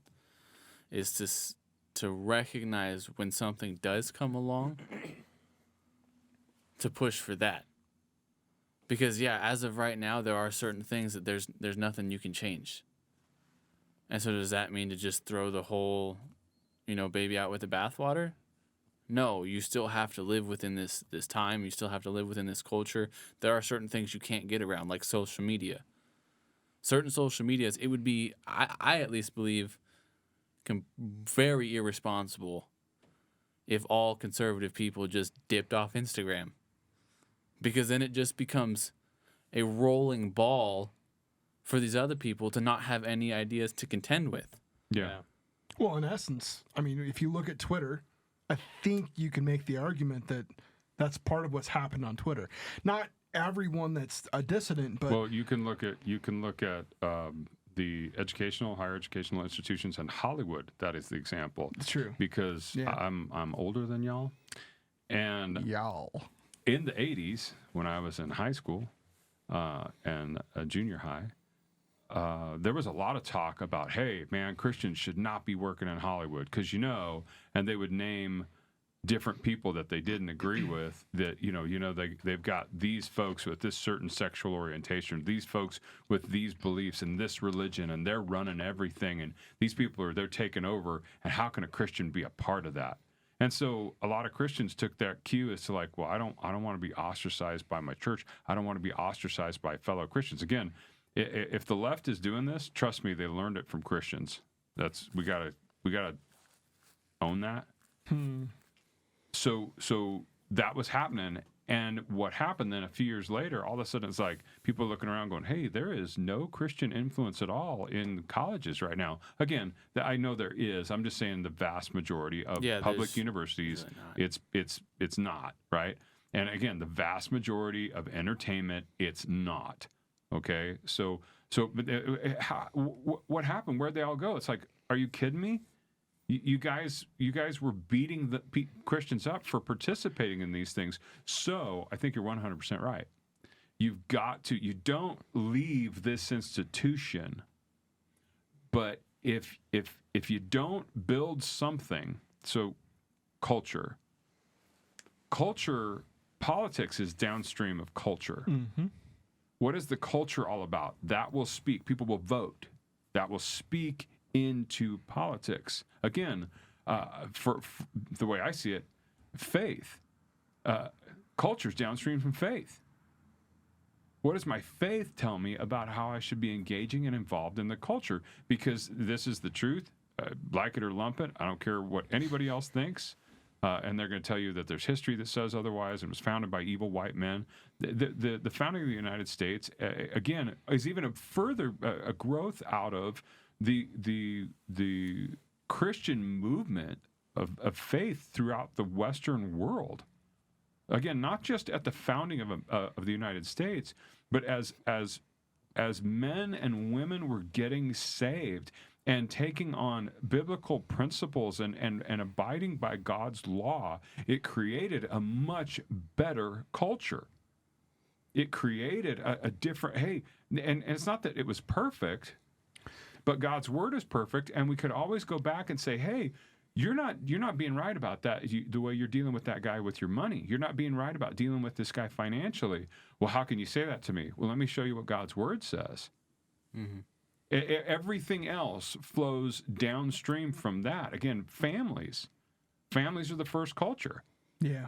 is to recognize when something does come along, to push for that. Because yeah, as of right now, there are certain things that there's nothing you can change. And so does that mean to just throw the whole, baby out with the bathwater? No, you still have to live within this time. You still have to live within this culture. There are certain things you can't get around, like social media. Certain social medias, it would be, I at least believe, very irresponsible if all conservative people just dipped off Instagram. Because then it just becomes a rolling ball for these other people to not have any ideas to contend with. Yeah. Well, in essence, I mean, if you look at Twitter, I think you can make the argument that that's part of what's happened on Twitter. Not everyone that's a dissident, but Well, you can look at the higher educational institutions in Hollywood. That is the example. it's true. Because Yeah. I'm older than y'all, and Y'all. in the 80s, when I was in high school and junior high, there was a lot of talk about, hey, man, Christians should not be working in Hollywood because, and they would name different people that they didn't agree with, that, they've got these folks with this certain sexual orientation, these folks with these beliefs and this religion, and they're running everything, and these people they're taking over, and how can a Christian be a part of that? And so a lot of Christians took that cue as to like, well, I don't want to be ostracized by my church. I don't want to be ostracized by fellow Christians. Again, if the left is doing this, trust me, they learned it from Christians. We gotta own that. So that was happening. And what happened then a few years later, all of a sudden it's like people looking around going, hey, there is no Christian influence at all in colleges right now. Again, I know there is. I'm just saying the vast majority of public there's universities, really it's not, right? And again, the vast majority of entertainment, it's not. Okay? So but what happened? Where'd they all go? It's like, are you kidding me? You guys were beating the Christians up for participating in these things. So I think you're 100% right. You don't leave this institution, but if you don't build something, so culture, politics is downstream of culture. Mm-hmm. What is the culture all about? That will speak. People will vote. That will speak into politics. Again, for the way I see it, faith. Culture's downstream from faith. What does my faith tell me about how I should be engaging and involved in the culture? Because this is the truth. Like it or lump it, I don't care what anybody else thinks. And they're going to tell you that there's history that says otherwise, and it was founded by evil white men. The founding of the United States, again, is even a further a growth out of the Christian movement of faith throughout the Western world. Again, not just at the founding of the United States, but as men and women were getting saved and taking on biblical principles and abiding by God's law, it created a much better culture. It created a different, and it's not that it was perfect, but God's word is perfect, and we could always go back and say, hey, you're not being right about that, the way you're dealing with that guy with your money. You're not being right about dealing with this guy financially. Well, how can you say that to me? Well, let me show you what God's word says. Mm-hmm. Everything else flows downstream from that. Again, families. Families are the first culture. Yeah.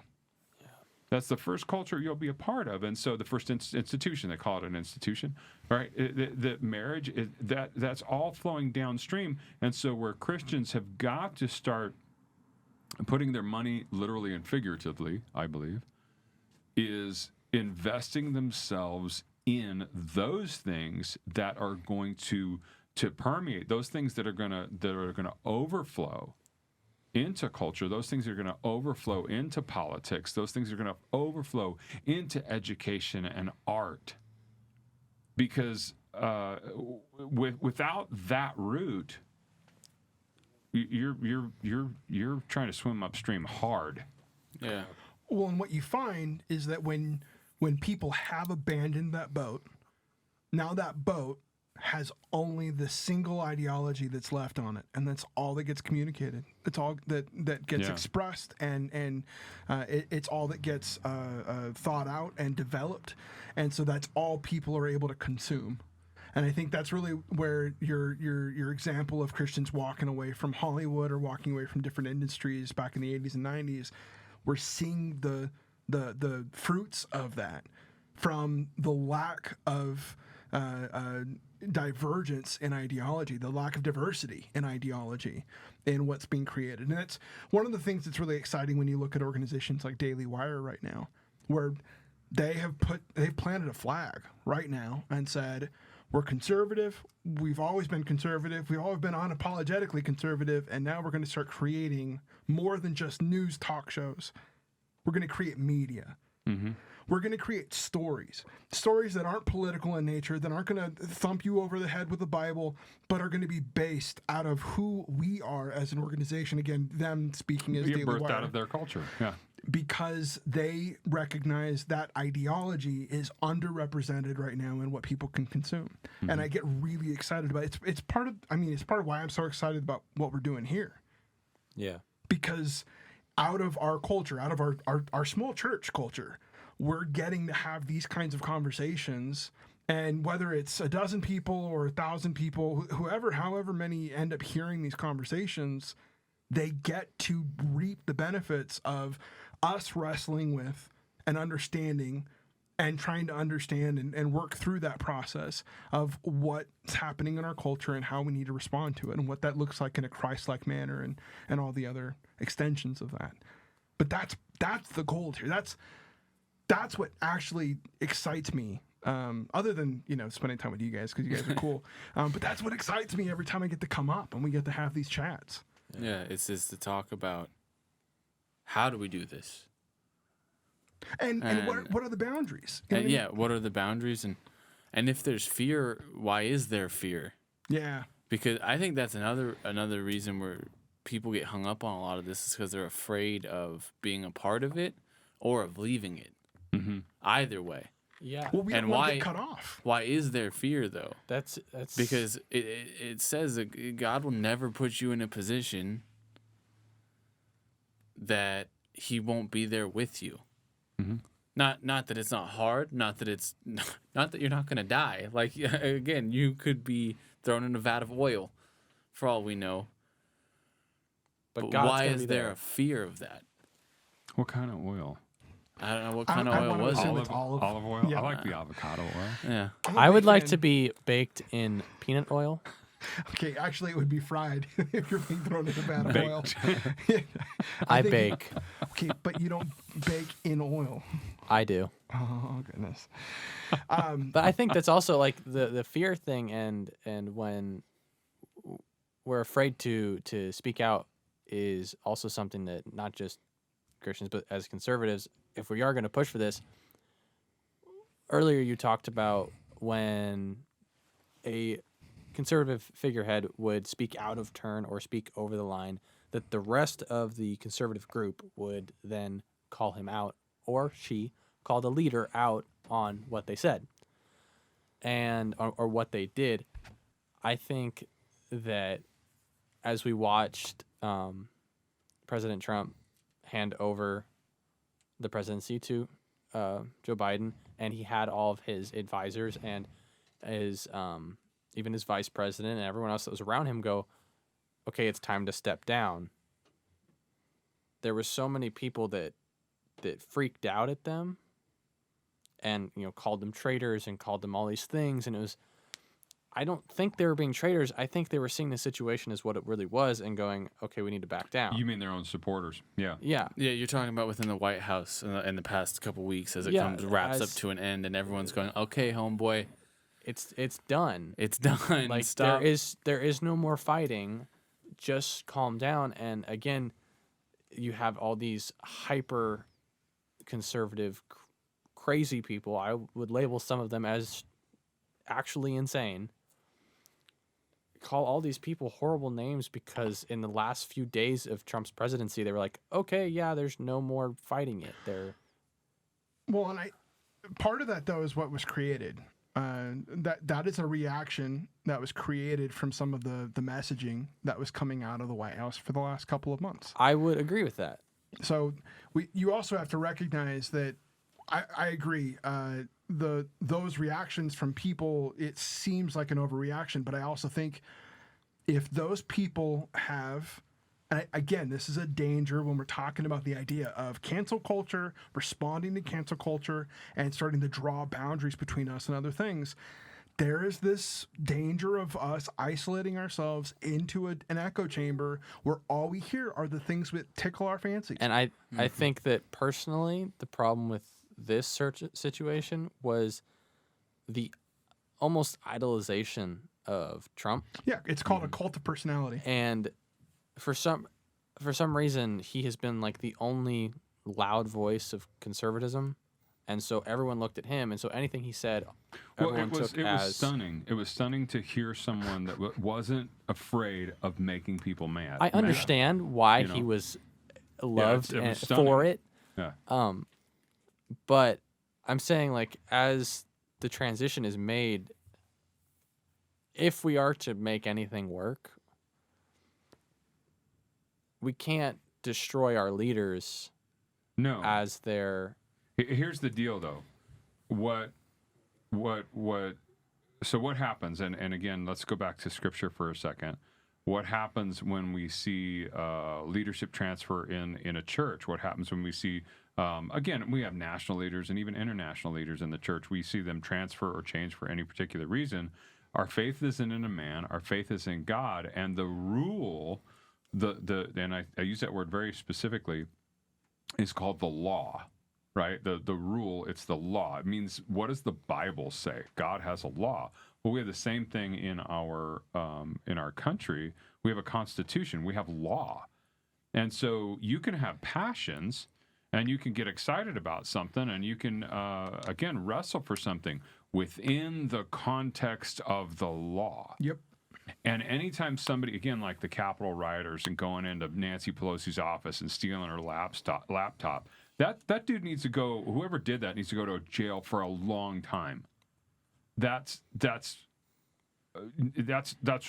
That's the first culture you'll be a part of. And so the first institution, they call it an institution, right? The marriage, that's all flowing downstream. And so where Christians have got to start putting their money literally and figuratively, I believe, is investing themselves in those things that are going to permeate, those things that are gonna overflow into culture, those things are going to overflow into politics, those things are going to overflow into education and art. Because without that root, you're trying to swim upstream hard. Yeah. Well, and what you find is that when people have abandoned that boat, now that boat has only the single ideology that's left on it, and that's all that gets communicated. It's all that gets Yeah. expressed, and it's all that gets thought out and developed, and so that's all people are able to consume. And I think that's really where your example of Christians walking away from Hollywood or walking away from different industries back in the 80s and 90s, we're seeing the fruits of that from the lack of divergence in ideology, the lack of diversity in ideology in what's being created. And that's one of the things that's really exciting when you look at organizations like Daily Wire right now, where they've planted a flag right now and said, we're conservative. We've always been conservative. We've always been unapologetically conservative. And now we're going to start creating more than just news talk shows. We're going to create media. We're going to create stories that aren't political in nature, that aren't going to thump you over the head with the Bible, but are going to be based out of who we are as an organization. Again, them speaking as You Daily get birthed Wire. out of their culture. Yeah. Because they recognize that ideology is underrepresented right now in what people can consume. And I get really excited about it. It's part of why I'm so excited about what we're doing here. Yeah. Because out of our culture, out of our small church culture, we're getting to have these kinds of conversations. And whether it's a dozen people or 1,000 people, however many end up hearing these conversations, they get to reap the benefits of us wrestling with and understanding and trying to understand and work through that process of what's happening in our culture and how we need to respond to it and what that looks like in a Christ-like manner and all the other extensions of that. But that's the gold here. That's what actually excites me. Other than, spending time with you guys because you guys are cool. But that's what excites me every time I get to come up and we get to have these chats. Yeah, it's just to talk about how do we do this? And what are the boundaries? You know And what I mean? yeah, what are the boundaries? And if there's fear, why is there fear? Yeah. Because I think that's another reason where people get hung up on a lot of this is because they're afraid of being a part of it or of leaving it. Either way. Yeah. Well, we And don't want to why- get cut off. Why is there fear though? That's Because it says that God will never put you in a position that He won't be there with you. Not that it's not hard, not that you're not gonna die. Like again, you could be thrown in a vat of oil, for all we know. But God's why gonna is be there there. a fear of that? What kind of oil? I don't know what I- kind I of oil wanna was assume it. it's olive. Oil? Yeah. I like the avocado oil. Yeah. I'm a I would big like fan- to be baked in peanut oil. Okay, actually, it would be fried if you're being thrown in a vat of Baked. oil. I think- bake. Okay, but you don't bake in oil. I do. Oh goodness. But I think that's also like the fear thing, and when we're afraid to speak out is also something that not just Christians but as conservatives, if we are going to push for this. Earlier, you talked about when a conservative figurehead would speak out of turn or speak over the line, that the rest of the conservative group would then call him out, or she call the leader out on what they said and or what they did. I think that as we watched President Trump hand over the presidency to Joe Biden, and he had all of his advisors and his even his vice president and everyone else that was around him go, okay, it's time to step down. There were so many people that freaked out at them and called them traitors and called them all these things, and it was, I don't think they were being traitors. I think they were seeing the situation as what it really was and going, okay, we need to back down. You mean their own supporters? Yeah. Yeah. Yeah, you're talking about within the White House in the past couple weeks as it Yeah, wraps up as- to an end, and everyone's going, "Okay, homeboy, It's done. it's done. Like Stop." there is no more fighting. Just calm down. And again, you have all these hyper conservative crazy people. I would label some of them as actually insane. Call all these people horrible names because in the last few days of Trump's presidency, they were like, okay, yeah, there's no more fighting it. They're Well, and part of that though is what was created. that is a reaction that was created from some of the messaging that was coming out of the White House for the last couple of months. I would agree with that. So you also have to recognize that I agree. Those reactions from people, it seems like an overreaction, but I also think if those people have, and again, this is a danger when we're talking about the idea of cancel culture, responding to cancel culture, and starting to draw boundaries between us and other things. There is this danger of us isolating ourselves into an echo chamber where all we hear are the things that tickle our fancies. And I think that personally, the problem with this search situation was the almost idolization of Trump. Yeah, it's called a cult of personality. And for some reason, he has been like the only loud voice of conservatism. And so everyone looked at him, and so anything he said, everyone it was took as stunning. It was stunning to hear someone that wasn't afraid of making people mad. I understand why You know? he was loved it was and stunning. for it. Yeah. But I'm saying, like, as the transition is made, if we are to make anything work, we can't destroy our leaders No. as their. Here's the deal, though. So what happens? And again, let's go back to Scripture for a second. What happens when we see leadership transfer in a church? What happens when we see, again, we have national leaders and even international leaders in the church. We see them transfer or change for any particular reason. Our faith isn't in a man. Our faith is in God. And the rule, and I use that word very specifically, is called the law. Right? The rule, it's the law. It means, what does the Bible say? God has a law. Well, we have the same thing in our country. We have a constitution. We have law. And so you can have passions and you can get excited about something and you can, again, wrestle for something within the context of the law. Yep. And anytime somebody, again, like the Capitol rioters and going into Nancy Pelosi's office and stealing her laptop, that dude needs to go. Whoever did that needs to go to jail for a long time. That's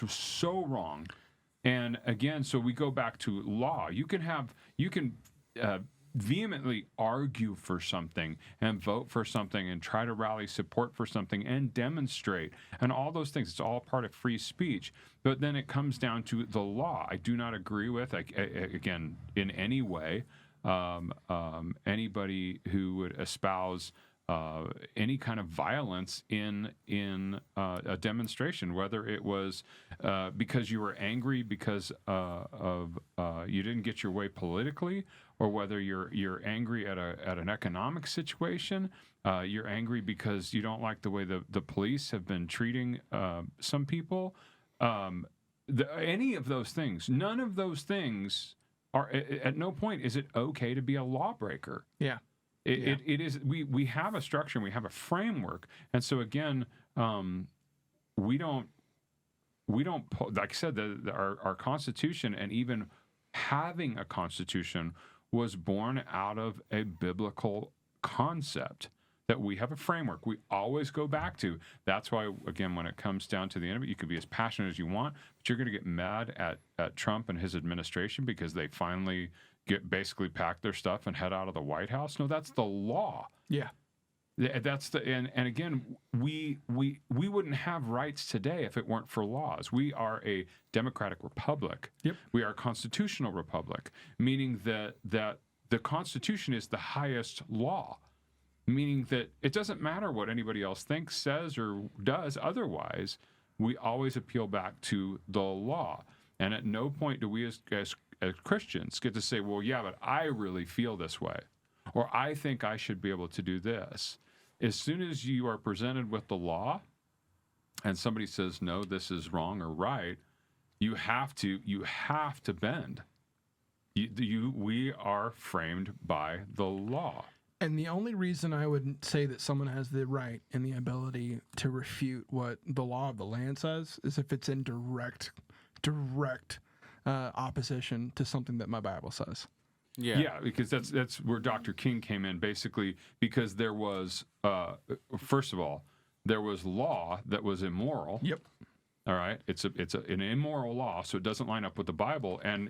so wrong. And again, so we go back to law. You can vehemently argue for something and vote for something and try to rally support for something and demonstrate and all those things. It's all part of free speech. But then it comes down to the law. I do not agree with, again, in any way, anybody who would espouse any kind of violence in a demonstration, whether it was because you were angry because of you didn't get your way politically, or whether you're angry at an economic situation, you're angry because you don't like the way the police have been treating some people. Any of those things, none of those things are. At no point is it okay to be a lawbreaker. Yeah. It is. We have a structure and we have a framework, and so again, we don't. Like I said, our Constitution, and even having a Constitution, was born out of a biblical concept that we have a framework we always go back to. That's why, again, when it comes down to the end of it, you can be as passionate as you want, but you're going to get mad at Trump and his administration because they finally basically pack their stuff and head out of the White House. No, that's the law. Yeah. That's and again, we wouldn't have rights today if it weren't for laws. We are a democratic republic. Yep. We are a constitutional republic, meaning that the Constitution is the highest law, meaning that it doesn't matter what anybody else thinks, says, or does otherwise. We always appeal back to the law. And at no point do we as Christians get to say, well, yeah, but I really feel this way, or I think I should be able to do this. As soon as you are presented with the law and somebody says, no, this is wrong or right, you have to bend. We are framed by the law. And the only reason I would say that someone has the right and the ability to refute what the law of the land says is if it's in direct opposition to something that my Bible says. Yeah, because that's where Dr. King came in, basically, because there was, first of all, there was law that was immoral. Yep. All right, it's an immoral law, so it doesn't line up with the Bible. And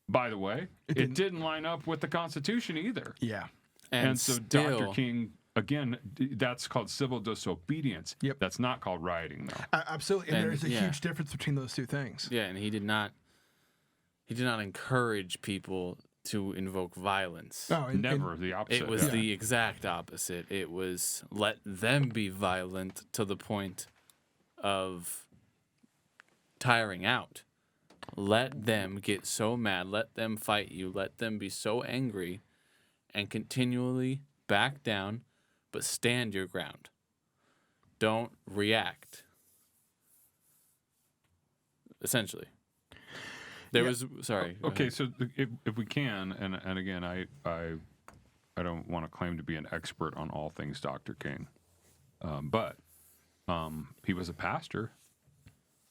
by the way, it didn't line up with the Constitution either. Yeah. And so still, Dr. King, again, that's called civil disobedience. Yep. That's not called rioting, though. Absolutely. And, And, there's a yeah. huge difference between those two things. Yeah, and he did not encourage people to invoke violence. Oh, and, Never the opposite. It was yeah. the exact opposite. It was let them be violent to the point of tiring out. Let them get so mad. Let them fight you. Let them be so angry and continually back down, but stand your ground. Don't react. Essentially. There was, sorry. go Okay, ahead. so if we can, and again, I don't want to claim to be an expert on all things Dr. King, but he was a pastor,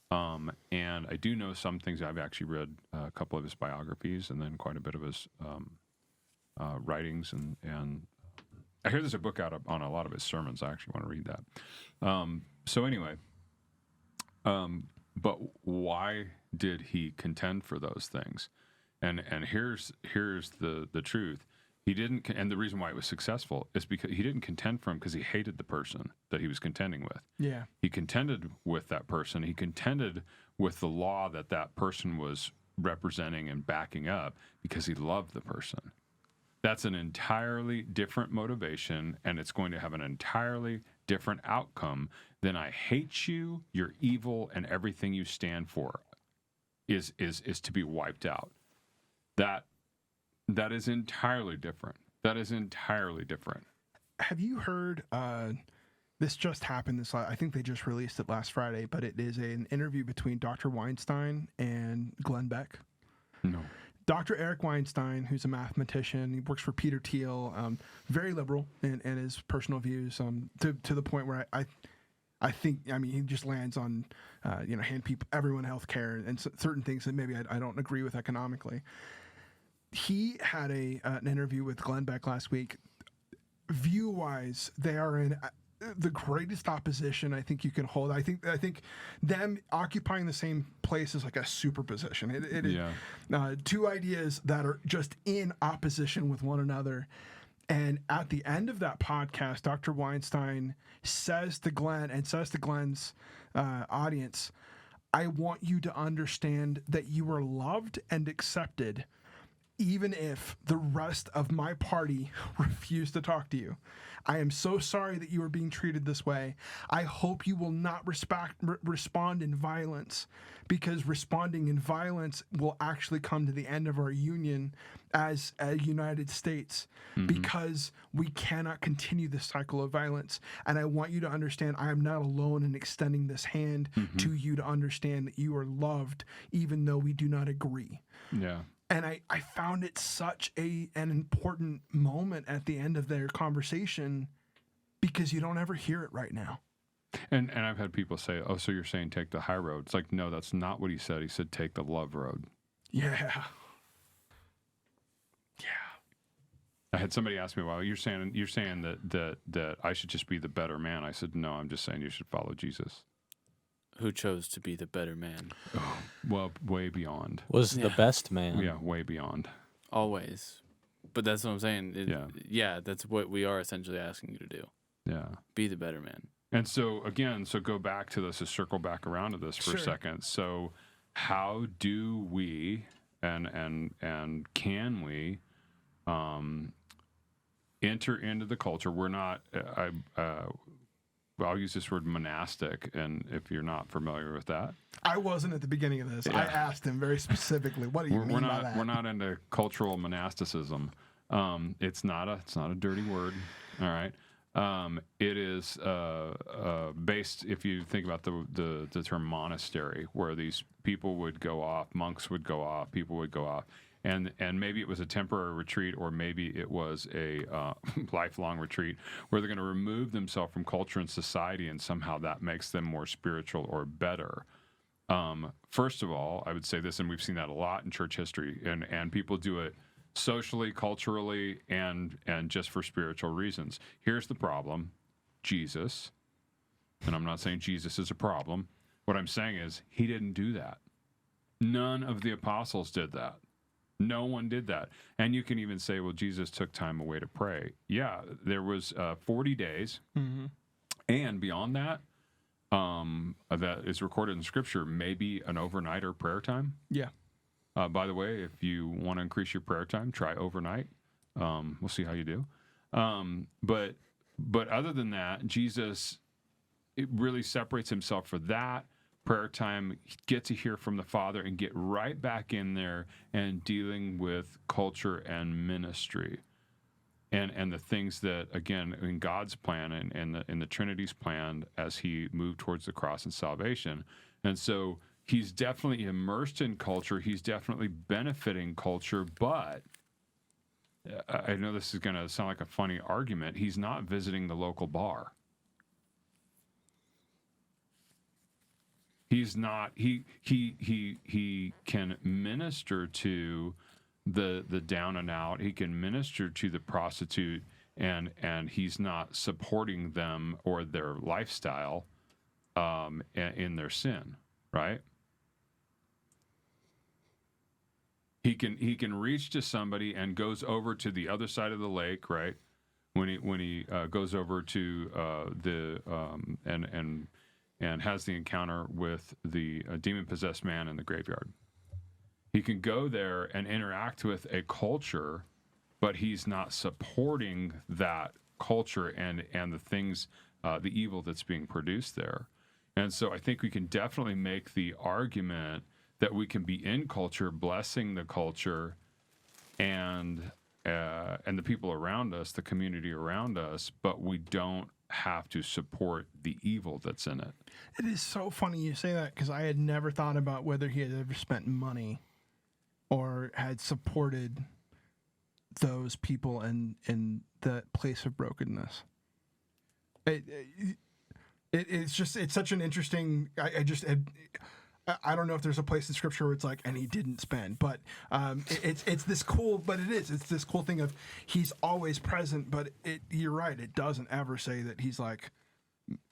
and I do know some things. I've actually read a couple of his biographies and then quite a bit of his writings, and I hear there's a book out on a lot of his sermons. I actually want to read that. So anyway, but why did he contend for those things? And here's the truth. He didn't, and the reason why it was successful is because he didn't contend for him because he hated the person that he was contending with. Yeah. He contended with that person. He contended with the law that that person was representing and backing up because he loved the person. That's an entirely different motivation, and it's going to have an entirely different outcome than I hate you, you're evil, and everything you stand for is to be wiped out. That is entirely different. That is entirely different. Have you heard? This just happened. I think they just released it last Friday, but it is an interview between Dr. Weinstein and Glenn Beck. No. Dr. Eric Weinstein, who's a mathematician, he works for Peter Thiel, very liberal in his personal views, to the point where I think, I mean, he just lands on, hand people, everyone health care and certain things that maybe I don't agree with economically. He had an interview with Glenn Beck last week. View-wise, they are in the greatest opposition I think you can hold. I think them occupying the same place is like a superposition. It Yeah. is two ideas that are just in opposition with one another. And at the end of that podcast, Dr. Weinstein says to Glenn and says to Glenn's audience, I want you to understand that you are loved and accepted even if the rest of my party refuse to talk to you. I am so sorry that you are being treated this way. I hope you will not respond in violence, because responding in violence will actually come to the end of our union as a United States, because we cannot continue this cycle of violence. And I want you to understand I am not alone in extending this hand to you to understand that you are loved, even though we do not agree. Yeah. And I found it such an important moment at the end of their conversation, because you don't ever hear it right now. And I've had people say, oh, so you're saying take the high road. It's like, no, that's not what he said. He said take the love road. Yeah. I had somebody ask me, well, you're saying that I should just be the better man. I said, no, I'm just saying you should follow Jesus. Who chose to be the better man? Well, way beyond. Was the best man. Yeah, way beyond. Always. But that's what I'm saying. Yeah. That's what we are essentially asking you to do. Yeah. Be the better man. And so again, go back to this, to circle back around to this for a Sure. second. So how do we and can we enter into the culture? We're not I'll use this word monastic, and if you're not familiar with that, I wasn't at the beginning of this. I asked him very specifically, what do you mean by that? we're not into cultural monasticism. It's not a dirty word. All right. It is based, if you think about the term monastery, where these people would go off, monks would go off, people would go off, and maybe it was a temporary retreat, or maybe it was a lifelong retreat where they're going to remove themselves from culture and society, and somehow that makes them more spiritual or better. First of all, I would say this, and we've seen that a lot in church history, and people do it socially, culturally, and just for spiritual reasons. Here's the problem: Jesus, and I'm not saying Jesus is a problem. What I'm saying is he didn't do that. None of the apostles did that. No one did that. And you can even say, well, Jesus took time away to pray. Yeah, there was 40 days. And beyond that, that is recorded in Scripture, maybe an overnighter prayer time. Yeah. By the way, if you want to increase your prayer time, try overnight. We'll see how you do. But other than that, Jesus, it really separates himself for that prayer time, get to hear from the Father and get right back in there and dealing with culture and ministry. And the things that, again, in God's plan and in the Trinity's plan as he moved towards the cross and salvation. And so he's definitely immersed in culture. He's definitely benefiting culture. But I know this is going to sound like a funny argument. He's not visiting the local bar. He's not. He can minister to the down and out. He can minister to the prostitute, and he's not supporting them or their lifestyle in their sin, right? He can reach to somebody and goes over to the other side of the lake, right? When he goes over to and has the encounter with the demon-possessed man in the graveyard. He can go there and interact with a culture, but he's not supporting that culture and the things, the evil that's being produced there. And so I think we can definitely make the argument that we can be in culture, blessing the culture, and the people around us, the community around us, but we don't have to support the evil that's in it. It is so funny you say that, because I had never thought about whether he had ever spent money or had supported those people in that place of brokenness. It's such an interesting. I don't know if there's a place in Scripture where it's like, and he didn't spend, but it's this cool. But it's this cool thing of he's always present. But you're right. It doesn't ever say that he's like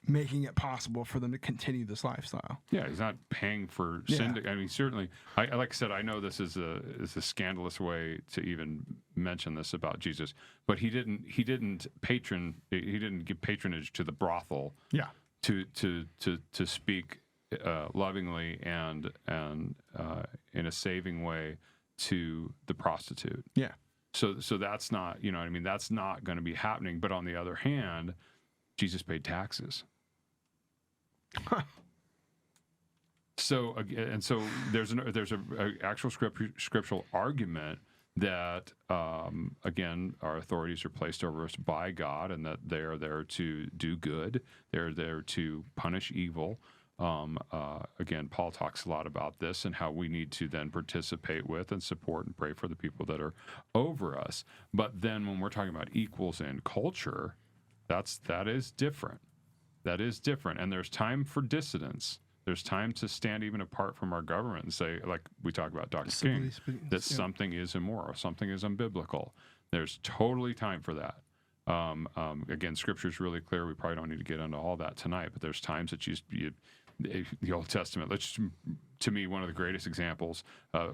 making it possible for them to continue this lifestyle. Yeah, he's not paying for sin. I mean, certainly. Like I said, I know this is a scandalous way to even mention this about Jesus, but he didn't give patronage to the brothel. Yeah. To speak lovingly and in a saving way to the prostitute. Yeah. So that's not, you know what I mean, that's not going to be happening. But on the other hand, Jesus paid taxes. So there's a actual scriptural argument that again, our authorities are placed over us by God, and that they are there to do good. They're there to punish evil. Again, Paul talks a lot about this and how we need to then participate with and support and pray for the people that are over us. But then when we're talking about equals in culture, that is different. That is different. And there's time for dissidence. There's time to stand even apart from our government and say, like we talk about Dr. King, that something is immoral, something is unbiblical. There's totally time for that. Again, Scripture is really clear. We probably don't need to get into all that tonight, but there's times that the Old Testament, to me, one of the greatest examples,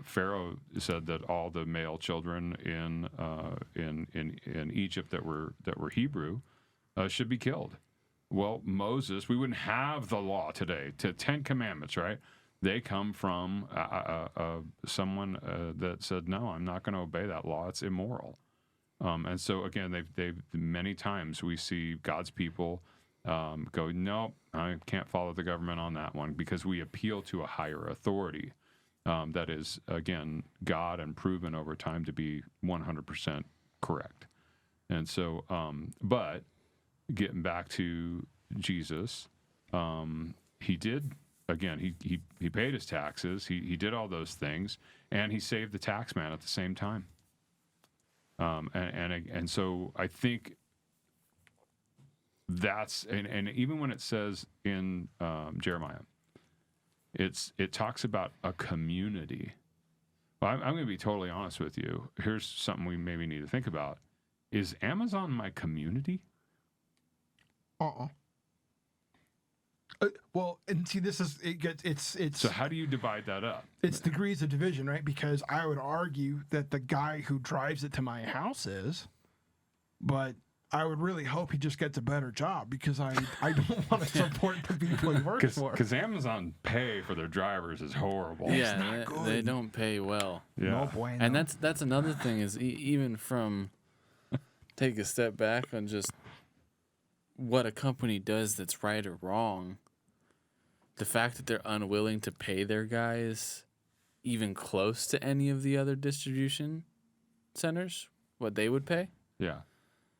Pharaoh said that all the male children in Egypt that were Hebrew should be killed. Well, Moses, we wouldn't have the law today, to 10 Commandments, right? They come from someone that said, no, I'm not going to obey that law. It's immoral. And so, again, they've many times we see God's people go, no, I can't follow the government on that one, because we appeal to a higher authority that is, again, God and proven over time to be 100% correct. And so, but getting back to Jesus, he did, again, he paid his taxes, he did all those things, and he saved the tax man at the same time. And so I think that's, and even when it says in Jeremiah, it talks about a community. Well, I'm going to be totally honest with you. Here's something we maybe need to think about. Is Amazon my community? Well, and see, this is it's So how do you divide that up? it's degrees of division, right? Because I would argue that the guy who drives it to my house is, but I would really hope he just gets a better job because I don't want to support the people he works for. Because Amazon pay for their drivers is horrible. Yeah, they don't pay well. Yeah. No bueno. And that's another thing is even from take a step back on just what a company does that's right or wrong. The fact that they're unwilling to pay their guys even close to any of the other distribution centers, what they would pay, Yeah.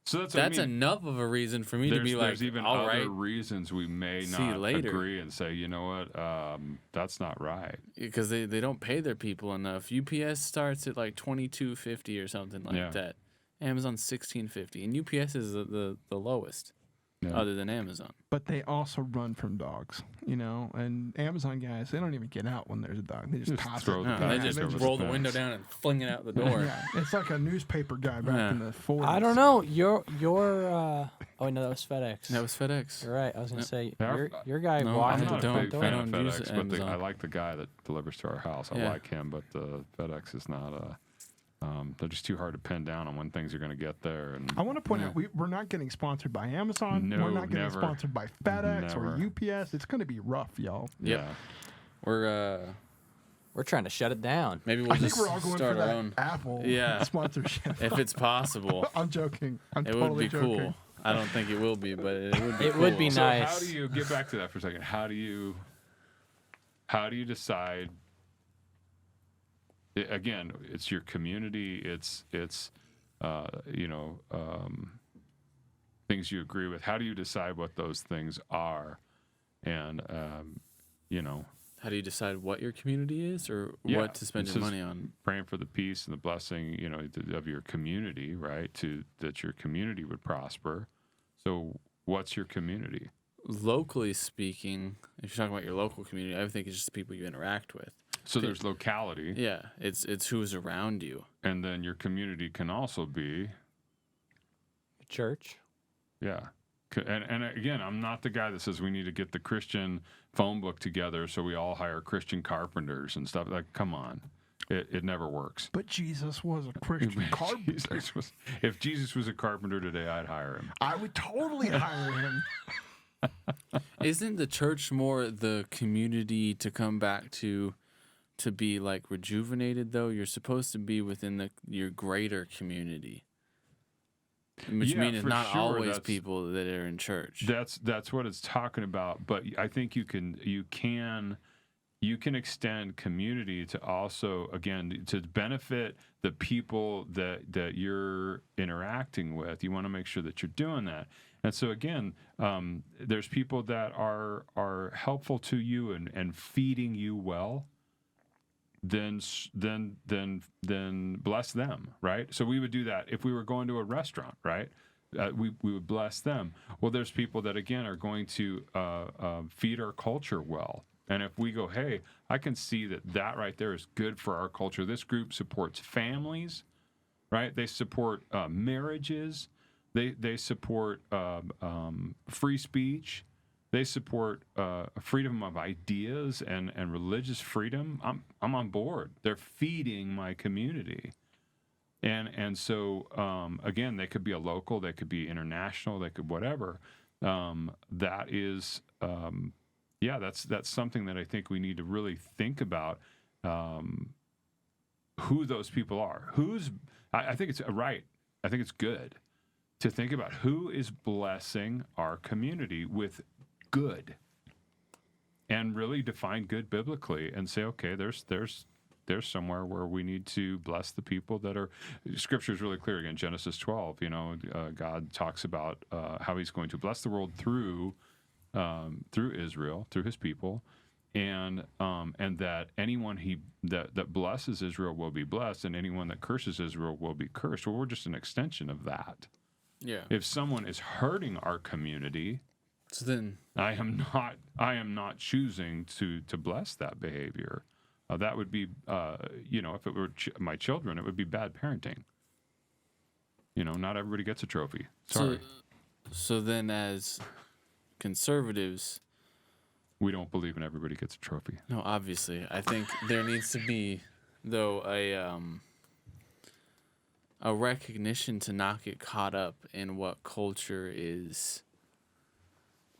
So that's that's what I mean. enough of a reason for me to be like, there's even all other right, reasons we may See you not later. agree and say, you know what, that's not right. because they don't pay their people enough. UPS starts at like $22.50 or something like Yeah. that. Amazon's $16.50, and UPS is the lowest, Yeah. other than Amazon. But they also run from dogs, and Amazon guys, they don't even get out when there's a dog. They just Just toss throw it. the No, Yeah, they yeah, just they just roll the fence. window down and fling it out the door. Yeah, it's like a newspaper guy back Yeah. in the 40s. I don't know. Your oh no, that was FedEx. That was FedEx. You're right. I was gonna say Yeah, your guy No, walked I'm I not to a the big front fan door. of don't use FedEx, but Amazon. I like the guy that delivers to our house. I Yeah. like him, but the FedEx is not they're just too hard to pin down on when things are going to get there. And I want to point Yeah. out we're not getting sponsored by Amazon. No, we're not getting never. sponsored by FedEx Never. or UPS. It's going to be rough, y'all. Yep. yeah. We're Trying to shut it down. maybe we'll I think just we're all going start for our that own. Apple Yeah. sponsorship. If it's possible, I'm joking. I'm it totally would be joking. cool. I don't think it will be, but it would be. It would be cool. So nice. how do you get back to that for a second? How do you decide? Again, it's your community. It's things you agree with. How do you decide what those things are? And How do you decide what your community is, or Yeah, what to spend this your is- money on? praying for the peace and the blessing, of your community, right? That your community would prosper. So, what's your community? Locally speaking, if you're talking about your local community, I think it's just the people you interact with. So there's locality, Yeah, it's who's around you. and then your community can also be, Church. yeah. And again, I'm not the guy that says we need to get the Christian phone book together so we all hire Christian carpenters and stuff. Like, come on, it never works. But Jesus was a Christian carpenter. If Jesus was a carpenter today, I'd hire him. I would totally hire him. Isn't the church more the community to come back to be like rejuvenated though? You're supposed to be within your greater community. Which Yeah, means it's for not sure, always that's- people that are in church. That's what it's talking about. But I think you can extend community to also, again, to benefit the people that you're interacting with. You want to make sure that you're doing that. And so again, there's people that are helpful to you and feeding you well. Then bless them, right? So we would do that if we were going to a restaurant, right? We would bless them. Well, there's people that again are going to feed our culture well, and if we go, hey, I can see that right there is good for our culture. This group supports families, right? They support marriages. They support free speech. They support freedom of ideas and religious freedom. I'm on board. They're feeding my community, and so again, they could be a local, they could be international, they could whatever. That is, that's something that I think we need to really think about. Who those people are. I think it's right. I think it's good to think about who is blessing our community with good, and really define good biblically and say, okay, there's somewhere where we need to bless the people that are. Scripture is really clear again. Genesis 12. God talks about how He's going to bless the world through Israel, through His people, and that anyone that blesses Israel will be blessed, and anyone that curses Israel will be cursed. Well, we're just an extension of that. Yeah. If someone is hurting our community, So then, I am not choosing to bless that behavior. That would be, if it were my children, it would be bad parenting. Not everybody gets a trophy. Sorry. So then, as conservatives, We don't believe in everybody gets a trophy. no, obviously, I think there needs to be, though, a recognition to not get caught up in what culture is,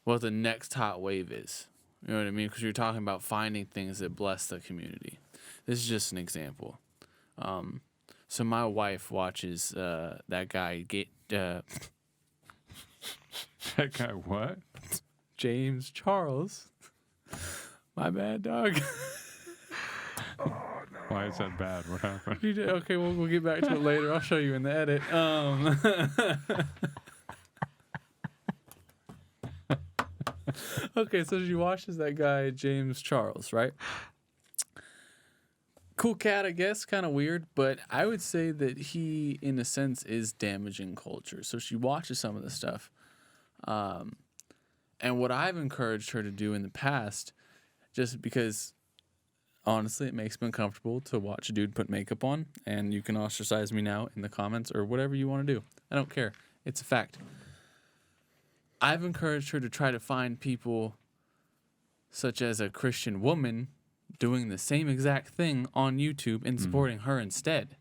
what the next hot wave is. You know what I mean? Because you're talking about finding things that bless the community. This is just an example. So my wife watches that guy That guy, what? James Charles. My bad, dog. Why is that bad? What happened? Okay, we'll get back to it later. I'll show you in the edit. Okay, so she watches that guy James Charles, right? Cool cat, I guess. Kind of weird, but I would say that he, in a sense, is damaging culture. So she watches some of the stuff. And what I've encouraged her to do in the past, just because, honestly, it makes me uncomfortable to watch a dude put makeup on, and you can ostracize me now in the comments or whatever you want to do. I don't care. It's a fact. I've encouraged her to try to find people such as a Christian woman doing the same exact thing on YouTube and supporting her instead.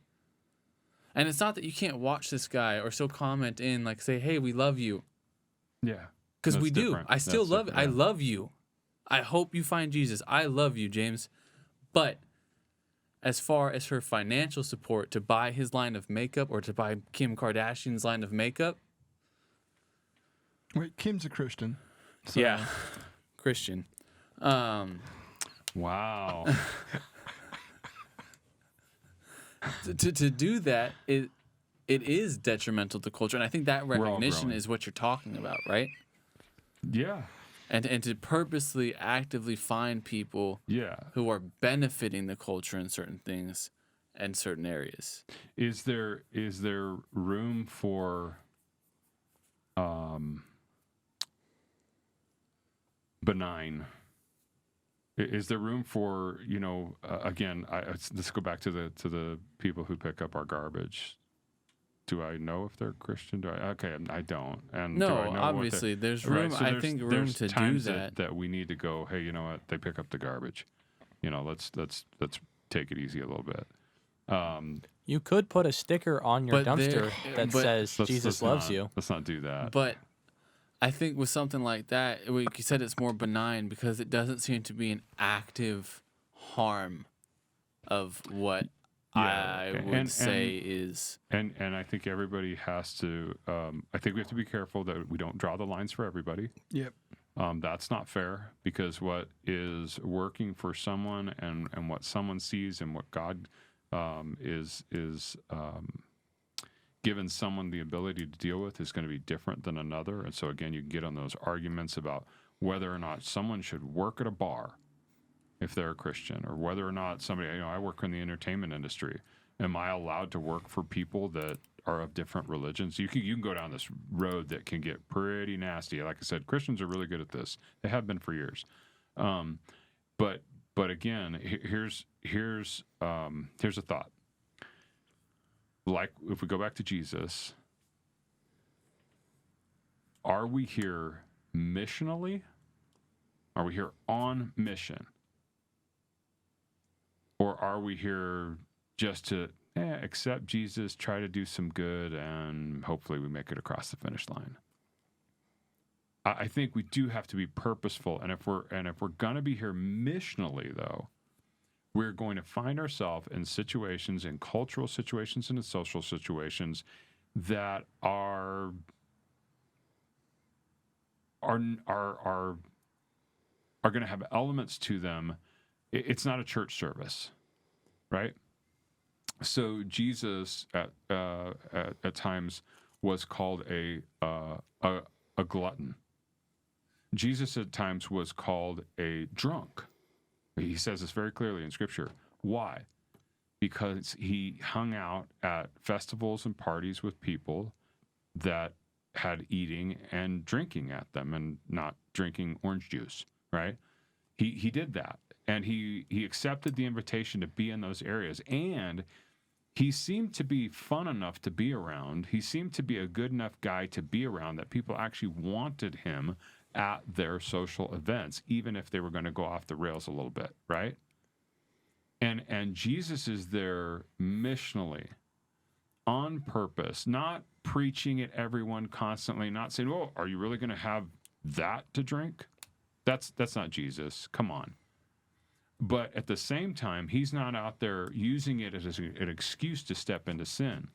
And it's not that you can't watch this guy or still comment in, like, say, hey, we love you. Yeah. Because That's we do. different. I still That's love it. different, I yeah. love you. I hope you find Jesus. I love you, James. But as far as her financial support to buy his line of makeup or to buy Kim Kardashian's line of makeup, Wait, Kim's a Christian. So yeah, Christian. Wow. To do that, it is detrimental to culture. And I think that all recognition growing. is what you're talking about, right? Yeah. And to purposely, actively find people Yeah. who are benefiting the culture in certain things and certain areas. Is there room for benign? Is there room for again? Let's go back to the people who pick up our garbage. Do I know if they're Christian? I don't. And do I No, know what obviously, there's Right, room. so I think room there's to do times that. that we need to go. Hey, you know what? They pick up the garbage. Let's take it easy a little bit. You could put a sticker on your But there- dumpster that but- says Jesus loves not, you. Let's not do that. But I think with something like that, like you said, it's more benign because it doesn't seem to be an active harm of what Yeah, I would and- say is. And I think everybody has to. I think we have to be careful that we don't draw the lines for everybody. Yep. That's not fair because what is working for someone and what someone sees and what God is given someone the ability to deal with is going to be different than another. And so again, you can get on those arguments about whether or not someone should work at a bar if they're a Christian, or whether or not somebody. I work in the entertainment industry. Am I allowed to work for people that are of different religions? You can go down this road that can get pretty nasty. Like I said, Christians are really good at this. They have been for years. But again, here's a thought. Like if we go back to Jesus, are we here missionally? Are we here on mission? Or are we here just to accept Jesus, try to do some good, and hopefully we make it across the finish line? I think we do have to be purposeful, and if we're going to be here missionally, though, we're going to find ourselves in situations, in cultural situations, and in social situations that are going to have elements to them. It's not a church service, right? So Jesus at times was called a glutton. Jesus at times was called a drunk. He says this very clearly in Scripture. Why? Because he hung out at festivals and parties with people that had eating and drinking at them and not drinking orange juice, right? He did that, and he accepted the invitation to be in those areas, and he seemed to be fun enough to be around. He seemed to be a good enough guy to be around that people actually wanted him at their social events, even if they were going to go off the rails a little bit, right? And Jesus is there missionally, on purpose, not preaching at everyone constantly, not saying, "Oh, are you really going to have that to drink?" That's not Jesus. Come on. But at the same time, he's not out there using it as an excuse to step into sin.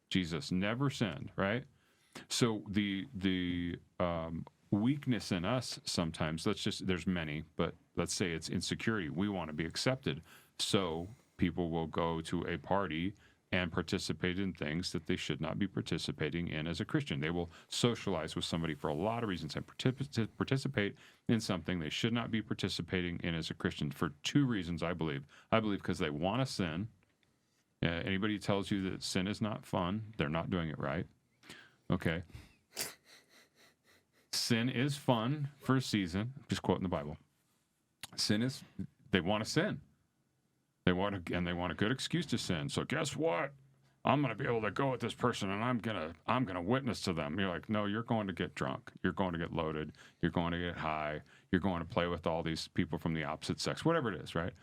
Jesus never sinned, right? So the weakness in us sometimes, there's many, but let's say it's insecurity. We want to be accepted. So people will go to a party and participate in things that they should not be participating in as a Christian. They will socialize with somebody for a lot of reasons and participate in something they should not be participating in as a Christian for two reasons, I believe. I believe because they want to sin. Anybody who tells you that sin is not fun, they're not doing it right. Okay. Sin is fun for a season. Just quoting the Bible. They want to sin. They want a good excuse to sin. So guess what? I'm going to be able to go with this person, and I'm gonna witness to them. You're like, no, you're going to get drunk. You're going to get loaded. You're going to get high. You're going to play with all these people from the opposite sex, whatever it is, right?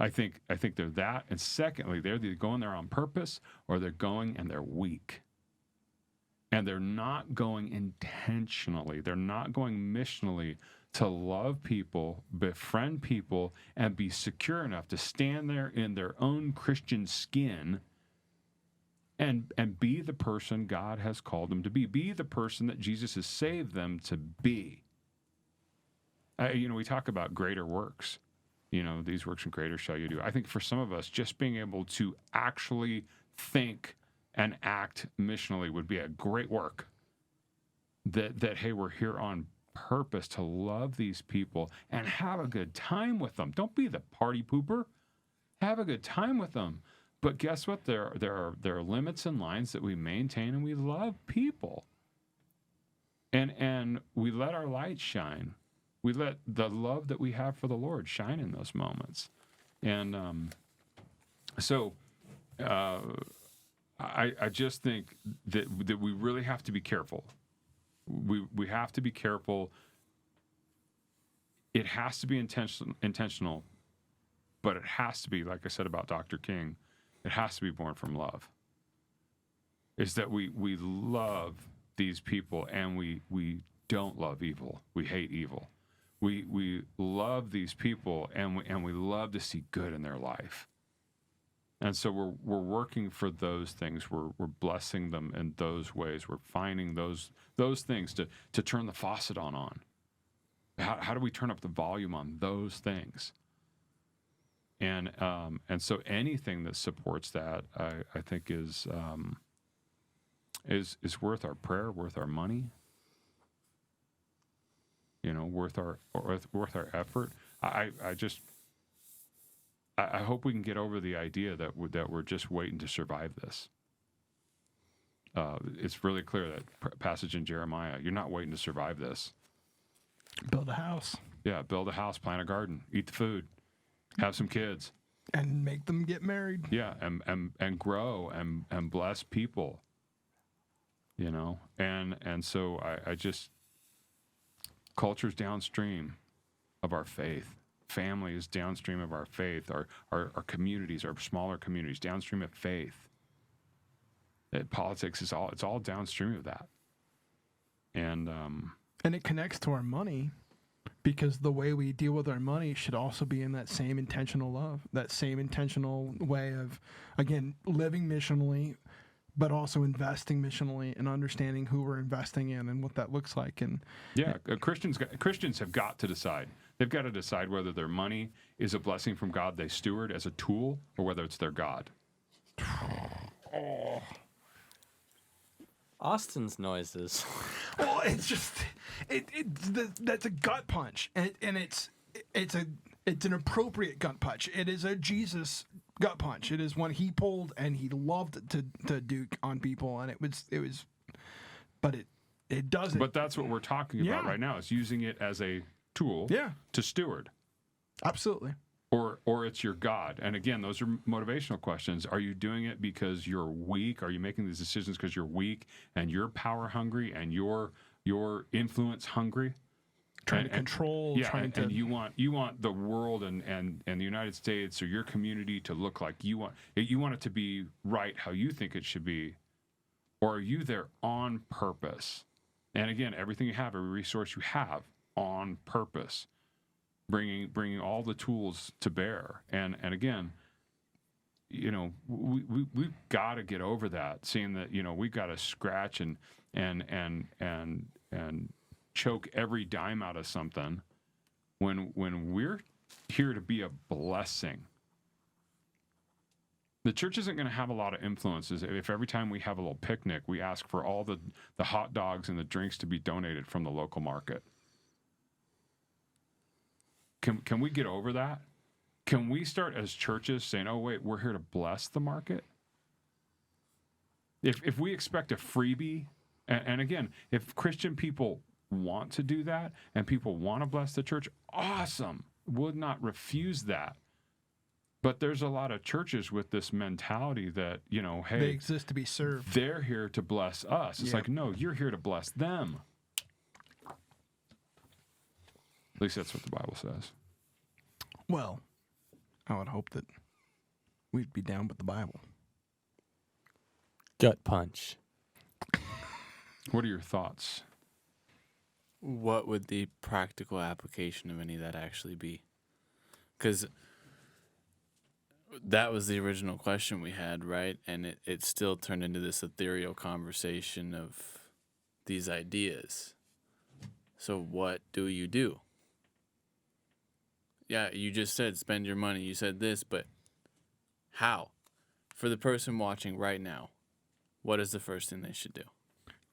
I think they're that. And secondly, they're either going there on purpose or they're going and they're weak. And they're not going intentionally. They're not going missionally to love people, befriend people, and be secure enough to stand there in their own Christian skin and be the person God has called them to be. Be the person that Jesus has saved them to be. We talk about greater works. These works and greater shall you do. I think for some of us, just being able to actually think and act missionally would be a great work. That hey, we're here on purpose to love these people and have a good time with them. Don't be the party pooper. Have a good time with them. But guess what? There are limits and lines that we maintain, and we love people. And we let our light shine. We let the love that we have for the Lord shine in those moments. And I just think that we really have to be careful. We have to be careful. It has to be intentional, but it has to be, like I said about Dr. King, it has to be born from love. Is that we love these people and we don't love evil. We hate evil. We love these people and we love to see good in their life. And so we're working for those things. We're blessing them in those ways. We're finding those things to turn the faucet on. How do we turn up the volume on those things? And so anything that supports that, I think is worth our prayer, worth our money. Worth our effort. I hope we can get over the idea that we're just waiting to survive this. It's really clear that passage in Jeremiah, you're not waiting to survive this. Build a house. Yeah, build a house, plant a garden, eat the food, have some kids. And make them get married. Yeah, and grow and bless people. And so I just, culture's downstream of our faith. Family is downstream of our faith. Our communities, our smaller communities, downstream of faith. Politics it's all downstream of that. And it connects to our money, because the way we deal with our money should also be in that same intentional love, that same intentional way of, again, living missionally, but also investing missionally and understanding who we're investing in and what that looks like. And Christians have got to decide. They've got to decide whether their money is a blessing from God they steward as a tool, or whether it's their God. Austin's noises. Well, it's just that's a gut punch, and it's an appropriate gut punch. It is a Jesus gut punch. It is one he pulled, and he loved to duke on people, and it was, but it doesn't. But that's what we're talking about right now, is using it as a tool to steward. Absolutely. or it's your God. And again, those are motivational questions. Are you doing it because you're weak? Are you making these decisions because you're weak and you're power hungry and you're influence hungry? Trying to control, Yeah, trying to. and you want the world and the United States or your community to look like you want it to be right how you think it should be, or are you there on purpose? And again, everything you have, every resource you have, on purpose, bringing all the tools to bear. And again, you know, we've got to get over that, seeing that, you know, we've got to scratch and choke every dime out of something when we're here to be a blessing. The church isn't going to have a lot of influences if every time we have a little picnic, we ask for all the hot dogs and the drinks to be donated from the local market. Can we get over that? Can we start as churches saying, oh, wait, we're here to bless the market? If we expect a freebie, and again, if Christian people want to do that and people want to bless the church, awesome. Would not refuse that. But there's a lot of churches with this mentality that, you know, hey, they exist to be served. They're here to bless us. It's Yeah. like, no, you're here to bless them. At least that's what the Bible says. Well, I would hope that we'd be down with the Bible. Gut punch. What are your thoughts? What would the practical application of any of that actually be? Because that was the original question we had, right? And it still turned into this ethereal conversation of these ideas. So what do you do? Yeah, you just said spend your money. You said this, but how? For the person watching right now, what is the first thing they should do?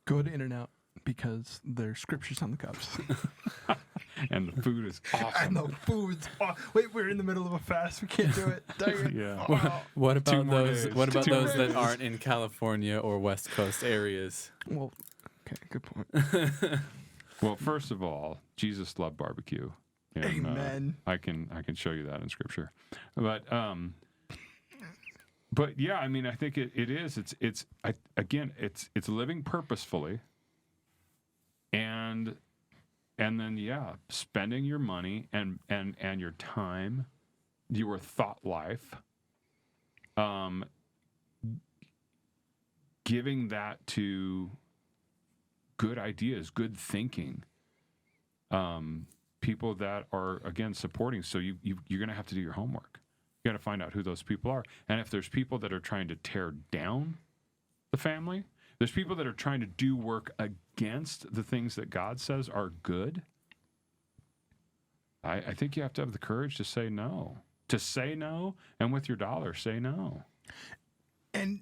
Go to In-N-Out because there's scriptures on the cups. And the food is And awesome. the food's. Wait, we're in the middle of a fast. We can't do it. Dang it. Yeah. Oh. What about more those? days. What about 2 more those that days. aren't in California or West Coast areas? Well, okay, good point. Well, first of all, Jesus loved barbecue. And, Amen. I can show you that in Scripture, but yeah, I mean, I think it is. It's living purposefully, and then spending your money and your time, your thought life, giving that to good ideas, good thinking. People that are, again, supporting. So you're going to have to do your homework. You got to find out who those people are. And if there's people that are trying to tear down the family, there's people that are trying to do work against the things that God says are good. I think you have to have the courage to say no. To say no, and with your dollar, say no. And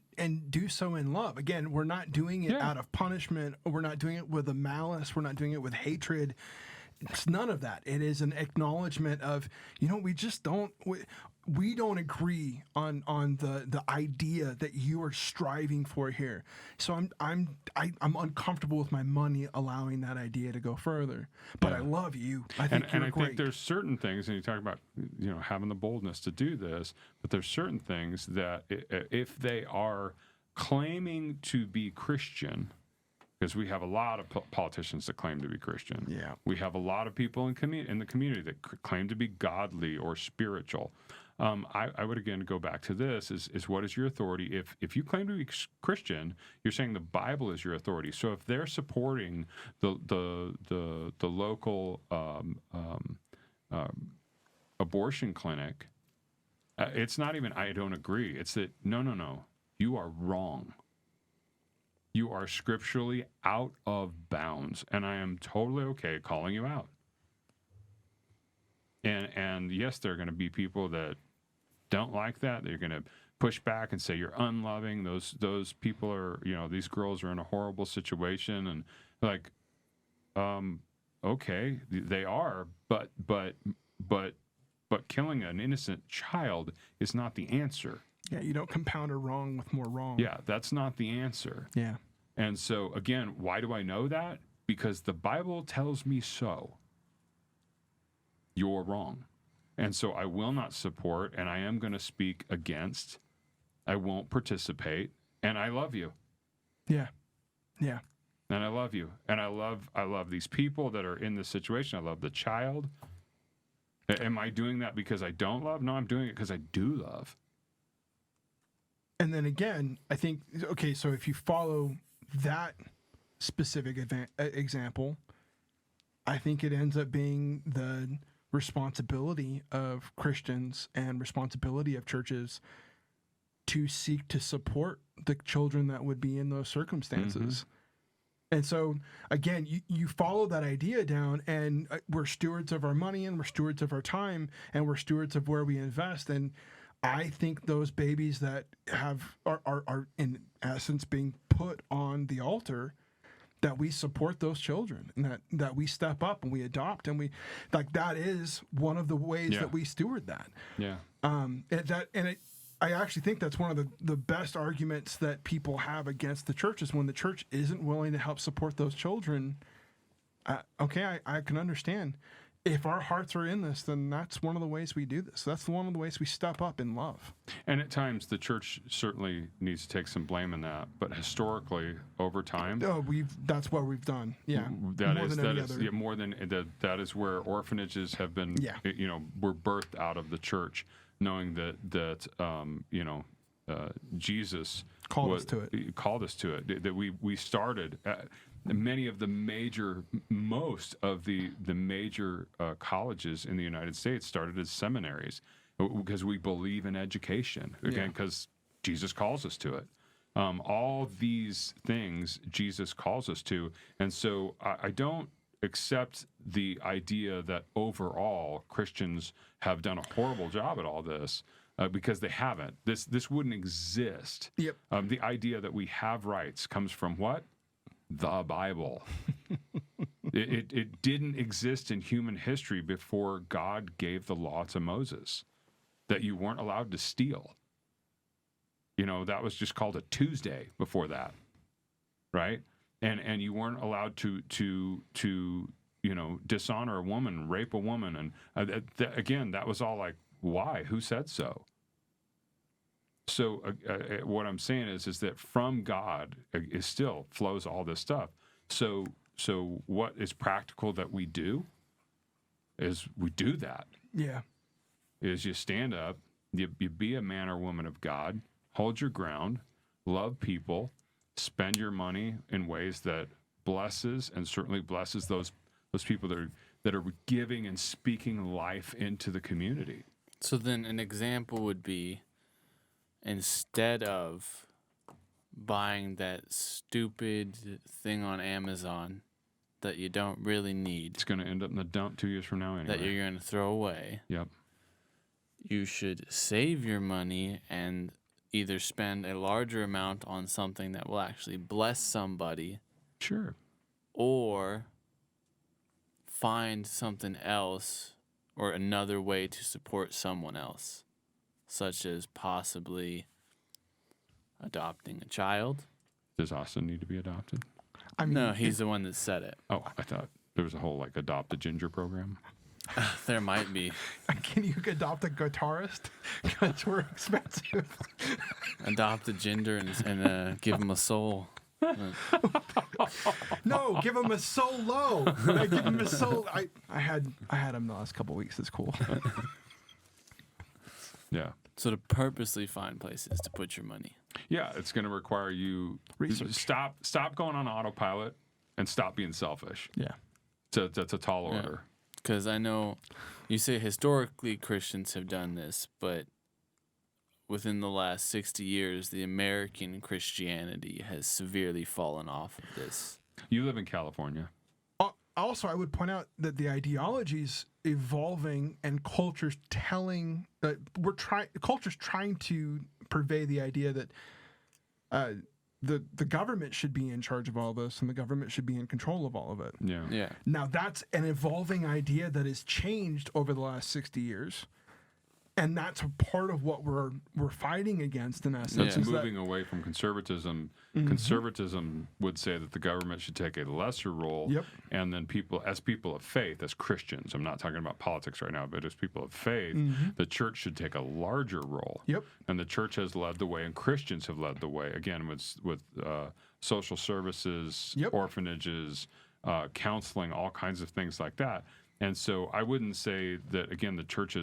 do so in love. Again, we're not doing it Yeah. out of punishment. We're not doing it with a malice. We're not doing it with hatred. It's none of that. It is an acknowledgement of, you know, we just don't we don't agree on the idea that you are striving for here. So I'm uncomfortable with my money allowing that idea to go further. But Yeah. I love you. I think And you're I great. think there's certain things, and you talk about, you know, having the boldness to do this, but there's certain things that if they are claiming to be Christian, because we have a lot of politicians that claim to be Christian. Yeah. We have a lot of people in the community that claim to be godly or spiritual. I would again go back to this: is what is your authority? If you claim to be Christian, you're saying the Bible is your authority. So if they're supporting the local abortion clinic, it's not even I don't agree. It's that no, you are wrong. You are scripturally out of bounds, and I am totally okay calling you out. And yes, there are going to be people that don't like that. They're going to push back and say you're unloving. Those people are, you know, these girls are in a horrible situation, and like, okay, they are, but killing an innocent child is not the answer. Yeah, you don't compound a wrong with more wrong. Yeah, that's not the answer. Yeah. And so, again, why do I know that? Because the Bible tells me so. You're wrong. And so I will not support, and I am going to speak against. I won't participate, and I love you. Yeah. Yeah. And I love you. And I love these people that are in this situation. I love the child. Am I doing that because I don't love? No, I'm doing it because I do love. And then again, I think, okay, so if you follow that specific example, I think it ends up being the responsibility of Christians and responsibility of churches to seek to support the children that would be in those circumstances. And so, again, you follow that idea down, and we're stewards of our money, and we're stewards of our time, and we're stewards of where we invest. And I think those babies that are in essence being put on the altar, that we support those children, and that we step up and we adopt, and we that is one of the ways that we steward that. Yeah. I actually think that's one of the best arguments that people have against the church is when the church isn't willing to help support those children. Okay, I can understand. If our hearts are in this, then that's one of the ways we do this. That's one of the ways we step up in love. And at times, the church certainly needs to take some blame in that. But historically, over time, that's what we've done. Yeah, more than that is where orphanages have been. Yeah. Were birthed out of the church, knowing that Jesus called us to it. Called us to it. That we started. Most of the major colleges in the United States started as seminaries because we believe in education, again, because Jesus calls us to it. All these things Jesus calls us to. And so I don't accept the idea that overall Christians have done a horrible job at all this. Because they haven't. This wouldn't exist. Yep. The idea that we have rights comes from what? The Bible. It didn't exist in human history before God gave the law to Moses, that you weren't allowed to steal. That was just called a Tuesday before that, right? And you weren't allowed to dishonor a woman, rape a woman, and again, that was all like, why? Who said so? So what I'm saying is that from God is still flows all this stuff. So what is practical that we do is we do that. Yeah. Is you stand up, you be a man or woman of God, hold your ground, love people, spend your money in ways that blesses and certainly blesses those people that are giving and speaking life into the community. So then an example would be, instead of buying that stupid thing on Amazon that you don't really need, it's going to end up in the dump 2 years from now anyway. that you're going to throw away. Yep. You should save your money and either spend a larger amount on something that will actually bless somebody. Sure. Or find something else or another way to support someone else, such as possibly adopting a child. Does Austin need to be adopted? I mean, No, he's the one that said it. Oh, I thought there was a whole Adopt a Ginger program. There might be. Can you adopt a guitarist? Because we're expensive. Adopt a gender and give him a soul. No, give him a solo. I give him a solo. I had him the last couple weeks. It's cool. Yeah. So to purposely find places to put your money. Yeah, it's going to require you Research. Stop going on autopilot and stop being selfish. Yeah. That's a tall order. Because I know you say historically Christians have done this, but within the last 60 years, the American Christianity has severely fallen off of this. You live in California. Also, I would point out that the ideology's evolving and culture's telling that culture's trying to purvey the idea that the government should be in charge of all this and the government should be in control of all of it. Yeah. Yeah. Now, that's an evolving idea that has changed over the last 60 years. And that's a part of what we're fighting against in essence. Yeah. is that- Moving away from conservatism. Conservatism would say that the government should take a lesser role, Yep. and then people of faith, as Christians, I'm not talking about politics right now, but as people of faith, the church should take a larger role. Yep. And the church has led the way, and Christians have led the way. Again, with social services, Yep. orphanages, counseling, all kinds of things like that. And so I wouldn't say that, again, the church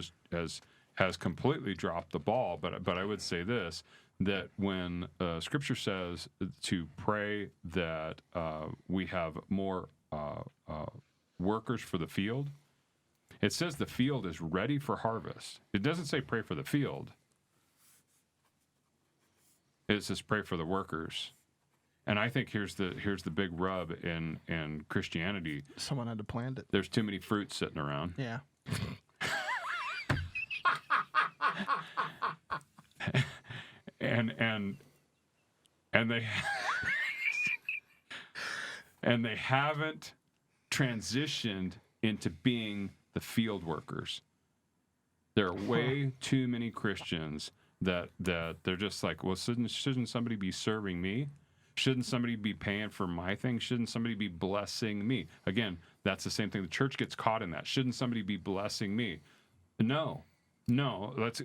has completely dropped the ball, but I would say this, that when Scripture says to pray that we have more workers for the field, it says the field is ready for harvest. It doesn't say pray for the field. It says pray for the workers. And I think here's the big rub in Christianity. Someone had to plant it. There's too many fruits sitting around. Yeah. and they and they haven't transitioned into being the field workers. There are way too many Christians that they're just like, well, shouldn't somebody be serving me? Shouldn't somebody be paying for my thing? Shouldn't somebody be blessing me? Again, that's the same thing. The church gets caught in that. Shouldn't somebody be blessing me? No, that's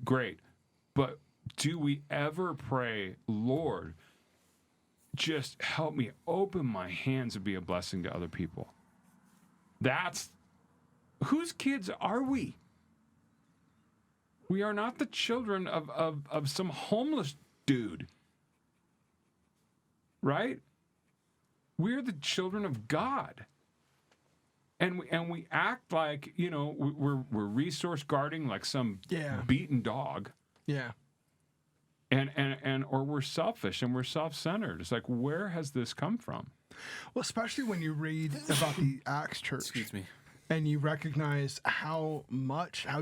great. But do we ever pray, Lord, just help me open my hands and be a blessing to other people? That's whose kids are we? We are not the children of some homeless dude. Right? We're the children of God. And we act like, we're resource guarding like some Yeah. beaten dog. Yeah. And or we're selfish and we're self-centered. It's like, where has this come from? Well, especially when you read about the Acts Church. Excuse me. And you recognize how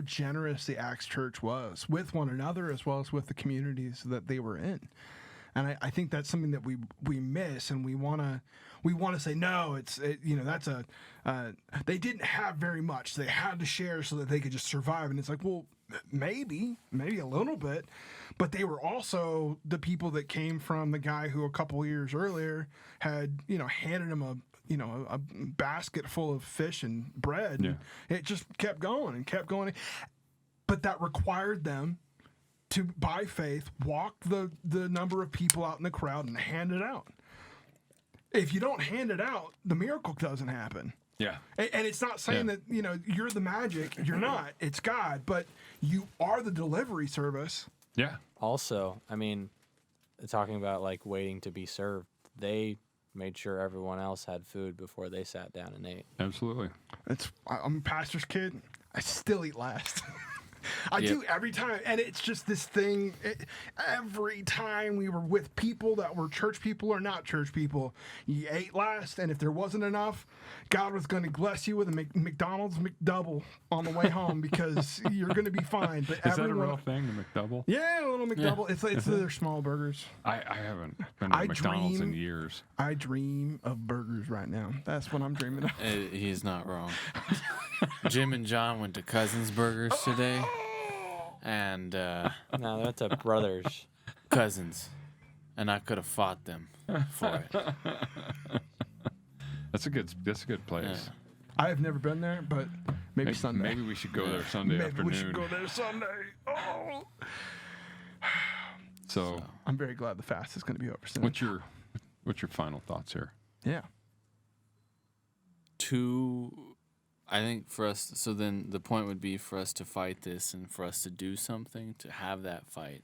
generous the Acts Church was with one another as well as with the communities that they were in. And I think that's something that we miss, and we want to say no. They didn't have very much. They had to share so that they could just survive. And it's like, well, maybe a little bit, but they were also the people that came from the guy who a couple years earlier had handed him a basket full of fish and bread. Yeah. And it just kept going and kept going, but that required them to, by faith, walk the number of people out in the crowd and hand it out. If you don't hand it out, the miracle doesn't happen. Yeah. And it's not saying that, you're the magic. You're not. It's God. But you are the delivery service. Yeah. Also, I mean, talking about like waiting to be served, they made sure everyone else had food before they sat down and ate. Absolutely. I'm a pastor's kid. I still eat last. I Yep. do every time. And it's just this thing. Every time we were with people that were church people or not church people, you ate last. And if there wasn't enough, God was going to bless you with a McDonald's McDouble on the way home because you're going to be fine. But Is that a real thing, the McDouble? Yeah, a little McDouble. It's their small burgers. I haven't been to I McDonald's in dream- years. I dream of burgers right now. That's what I'm dreaming of. He's not wrong. Jim and John went to Cousins Burgers today, and No, that's a Brothers. Cousins, and I could have fought them for it. That's a good place. Yeah. I have never been there, but maybe Sunday. Maybe we should go there Sunday Maybe afternoon. we should go there Sunday. Oh, So, I'm very glad the fast is going to be over soon. what's your final thoughts here? Yeah. I think for us, so then the point would be for us to fight this and for us to do something, to have that fight,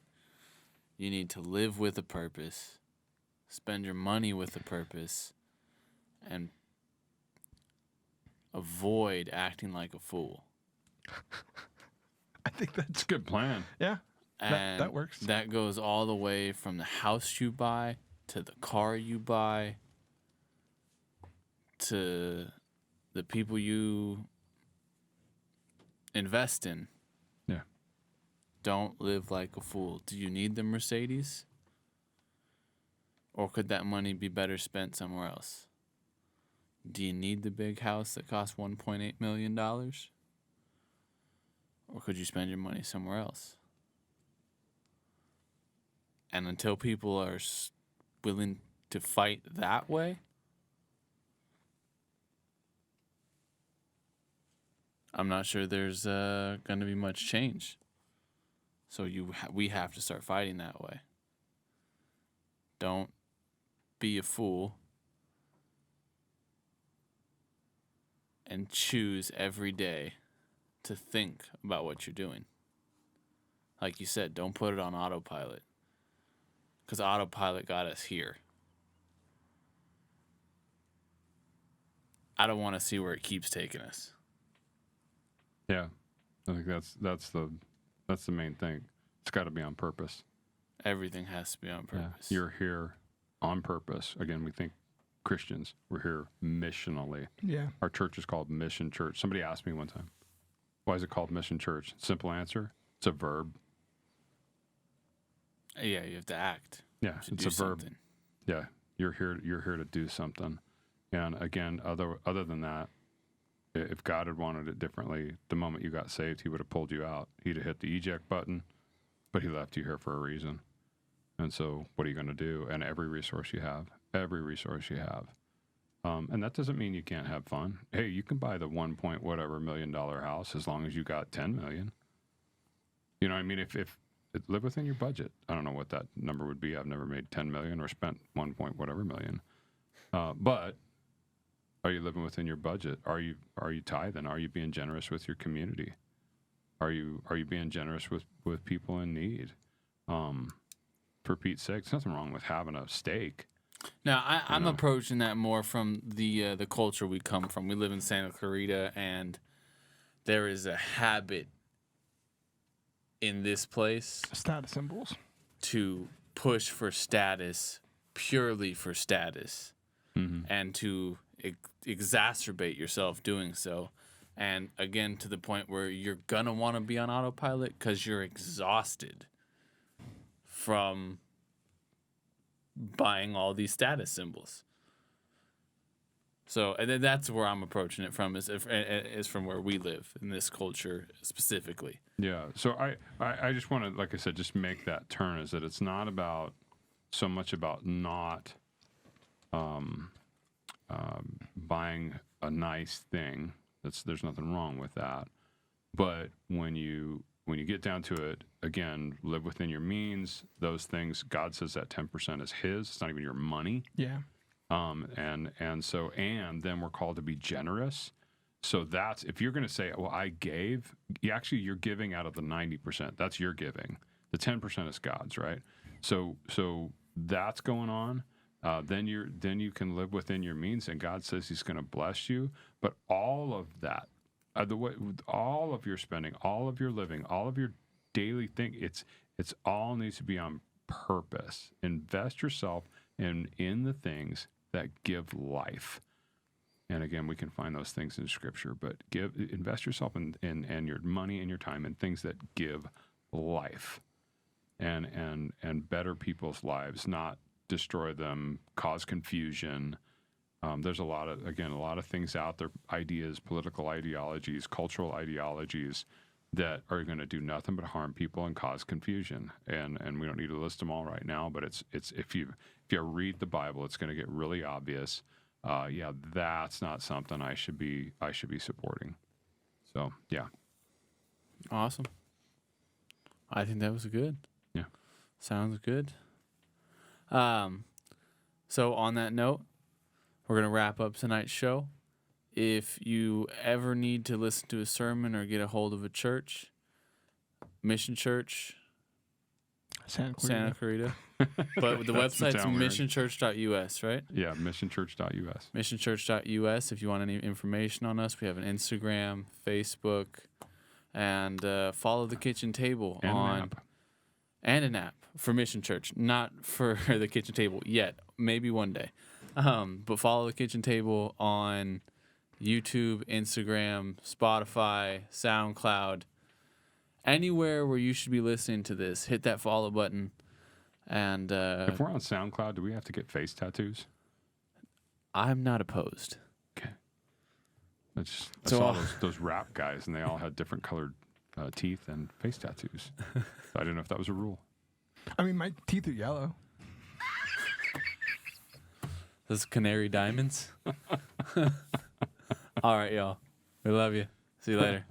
you need to live with a purpose, spend your money with a purpose, and avoid acting like a fool. I think that's It's a good plan. yeah. And that works. That goes all the way from the house you buy to the car you buy to the people you invest in. Yeah. Don't live like a fool. Do you need the Mercedes? Or could that money be better spent somewhere else? Do you need the big house that costs $1.8 million? Or could you spend your money somewhere else? And until people are willing to fight that way, I'm not sure there's going to be much change. So we have to start fighting that way. Don't be a fool and choose every day to think about what you're doing. Like you said, don't put it on autopilot, because autopilot got us here. I don't want to see where it keeps taking us. Yeah, I think that's the main thing. It's got to be on purpose. Everything has to be on purpose. Yeah. You're here on purpose. Again, we think Christians, we're here missionally. Yeah. Our church is called Mission Church. Somebody asked me one time, why is it called Mission Church? Simple answer, it's a verb. Yeah, you have to act. Yeah, You it's do a verb. something. Yeah, you're here to do something. And again, other than that, if God had wanted it differently, the moment you got saved, he would have pulled you out. He'd have hit the eject button, but he left you here for a reason. And so what are you going to do? And every resource you have. And that doesn't mean you can't have fun. Hey, you can buy the $1 million house as long as you got 10 million. You know what I mean? If live within your budget. I don't know what that number would be. I've never made 10 million or spent million. But are you living within your budget? Are you tithing? Are you being generous with your community? Are you being generous with people in need? For Pete's sake, there's nothing wrong with having a steak. Now, I'm approaching that more from the culture we come from. We live in Santa Clarita, and there is a habit in this place Status symbols. to push for status purely for status, and to exacerbate yourself doing so. And again, to the point where you're going to want to be on autopilot because you're exhausted from buying all these status symbols. So, and then that's where I'm approaching it from, is from where we live in this culture specifically. Yeah. So I just want to, like I said, just make that turn, is that it's not about so much about not buying a nice thing. There's nothing wrong with that. But when you get down to it, again, live within your means. Those things, God says that 10% is His. It's not even your money. Yeah. And then we're called to be generous. So that's, if you're going to say, well, I gave, you're giving out of the 90%. That's your giving. The 10% is God's, right? So that's going on. Then you can live within your means, and God says He's going to bless you. But all of that, all of your spending, all of your living, all of your daily thing, it's all needs to be on purpose. Invest yourself in the things that give life. And again, we can find those things in Scripture, but invest yourself in your money and your time in things that give life and better people's lives, not destroy them, cause confusion. There's a lot of things out there, ideas, political ideologies, cultural ideologies that are going to do nothing but harm people and cause confusion. And we don't need to list them all right now, but it's if you read the Bible, it's going to get really obvious. That's not something I should be supporting. So yeah. Awesome. I think that was good. Yeah. Sounds good. So on that note, we're going to wrap up tonight's show. If you ever need to listen to a sermon or get a hold of a church, Mission Church, Santa Clarita. But the website's missionchurch.us, right? Yeah, missionchurch.us. Missionchurch.us. If you want any information on us, we have an Instagram, Facebook, and follow the kitchen table and an app for Mission Church, not for the kitchen table yet. Maybe one day. But follow the kitchen table on YouTube, Instagram, Spotify, SoundCloud, anywhere where you should be listening to this. Hit that follow button. And if we're on SoundCloud, do we have to get face tattoos? I'm not opposed. Okay. I saw those rap guys, and they all had different colored teeth and face tattoos. I didn't know if that was a rule. I mean, my teeth are yellow. Those canary diamonds. All right, y'all. We love you. See you later.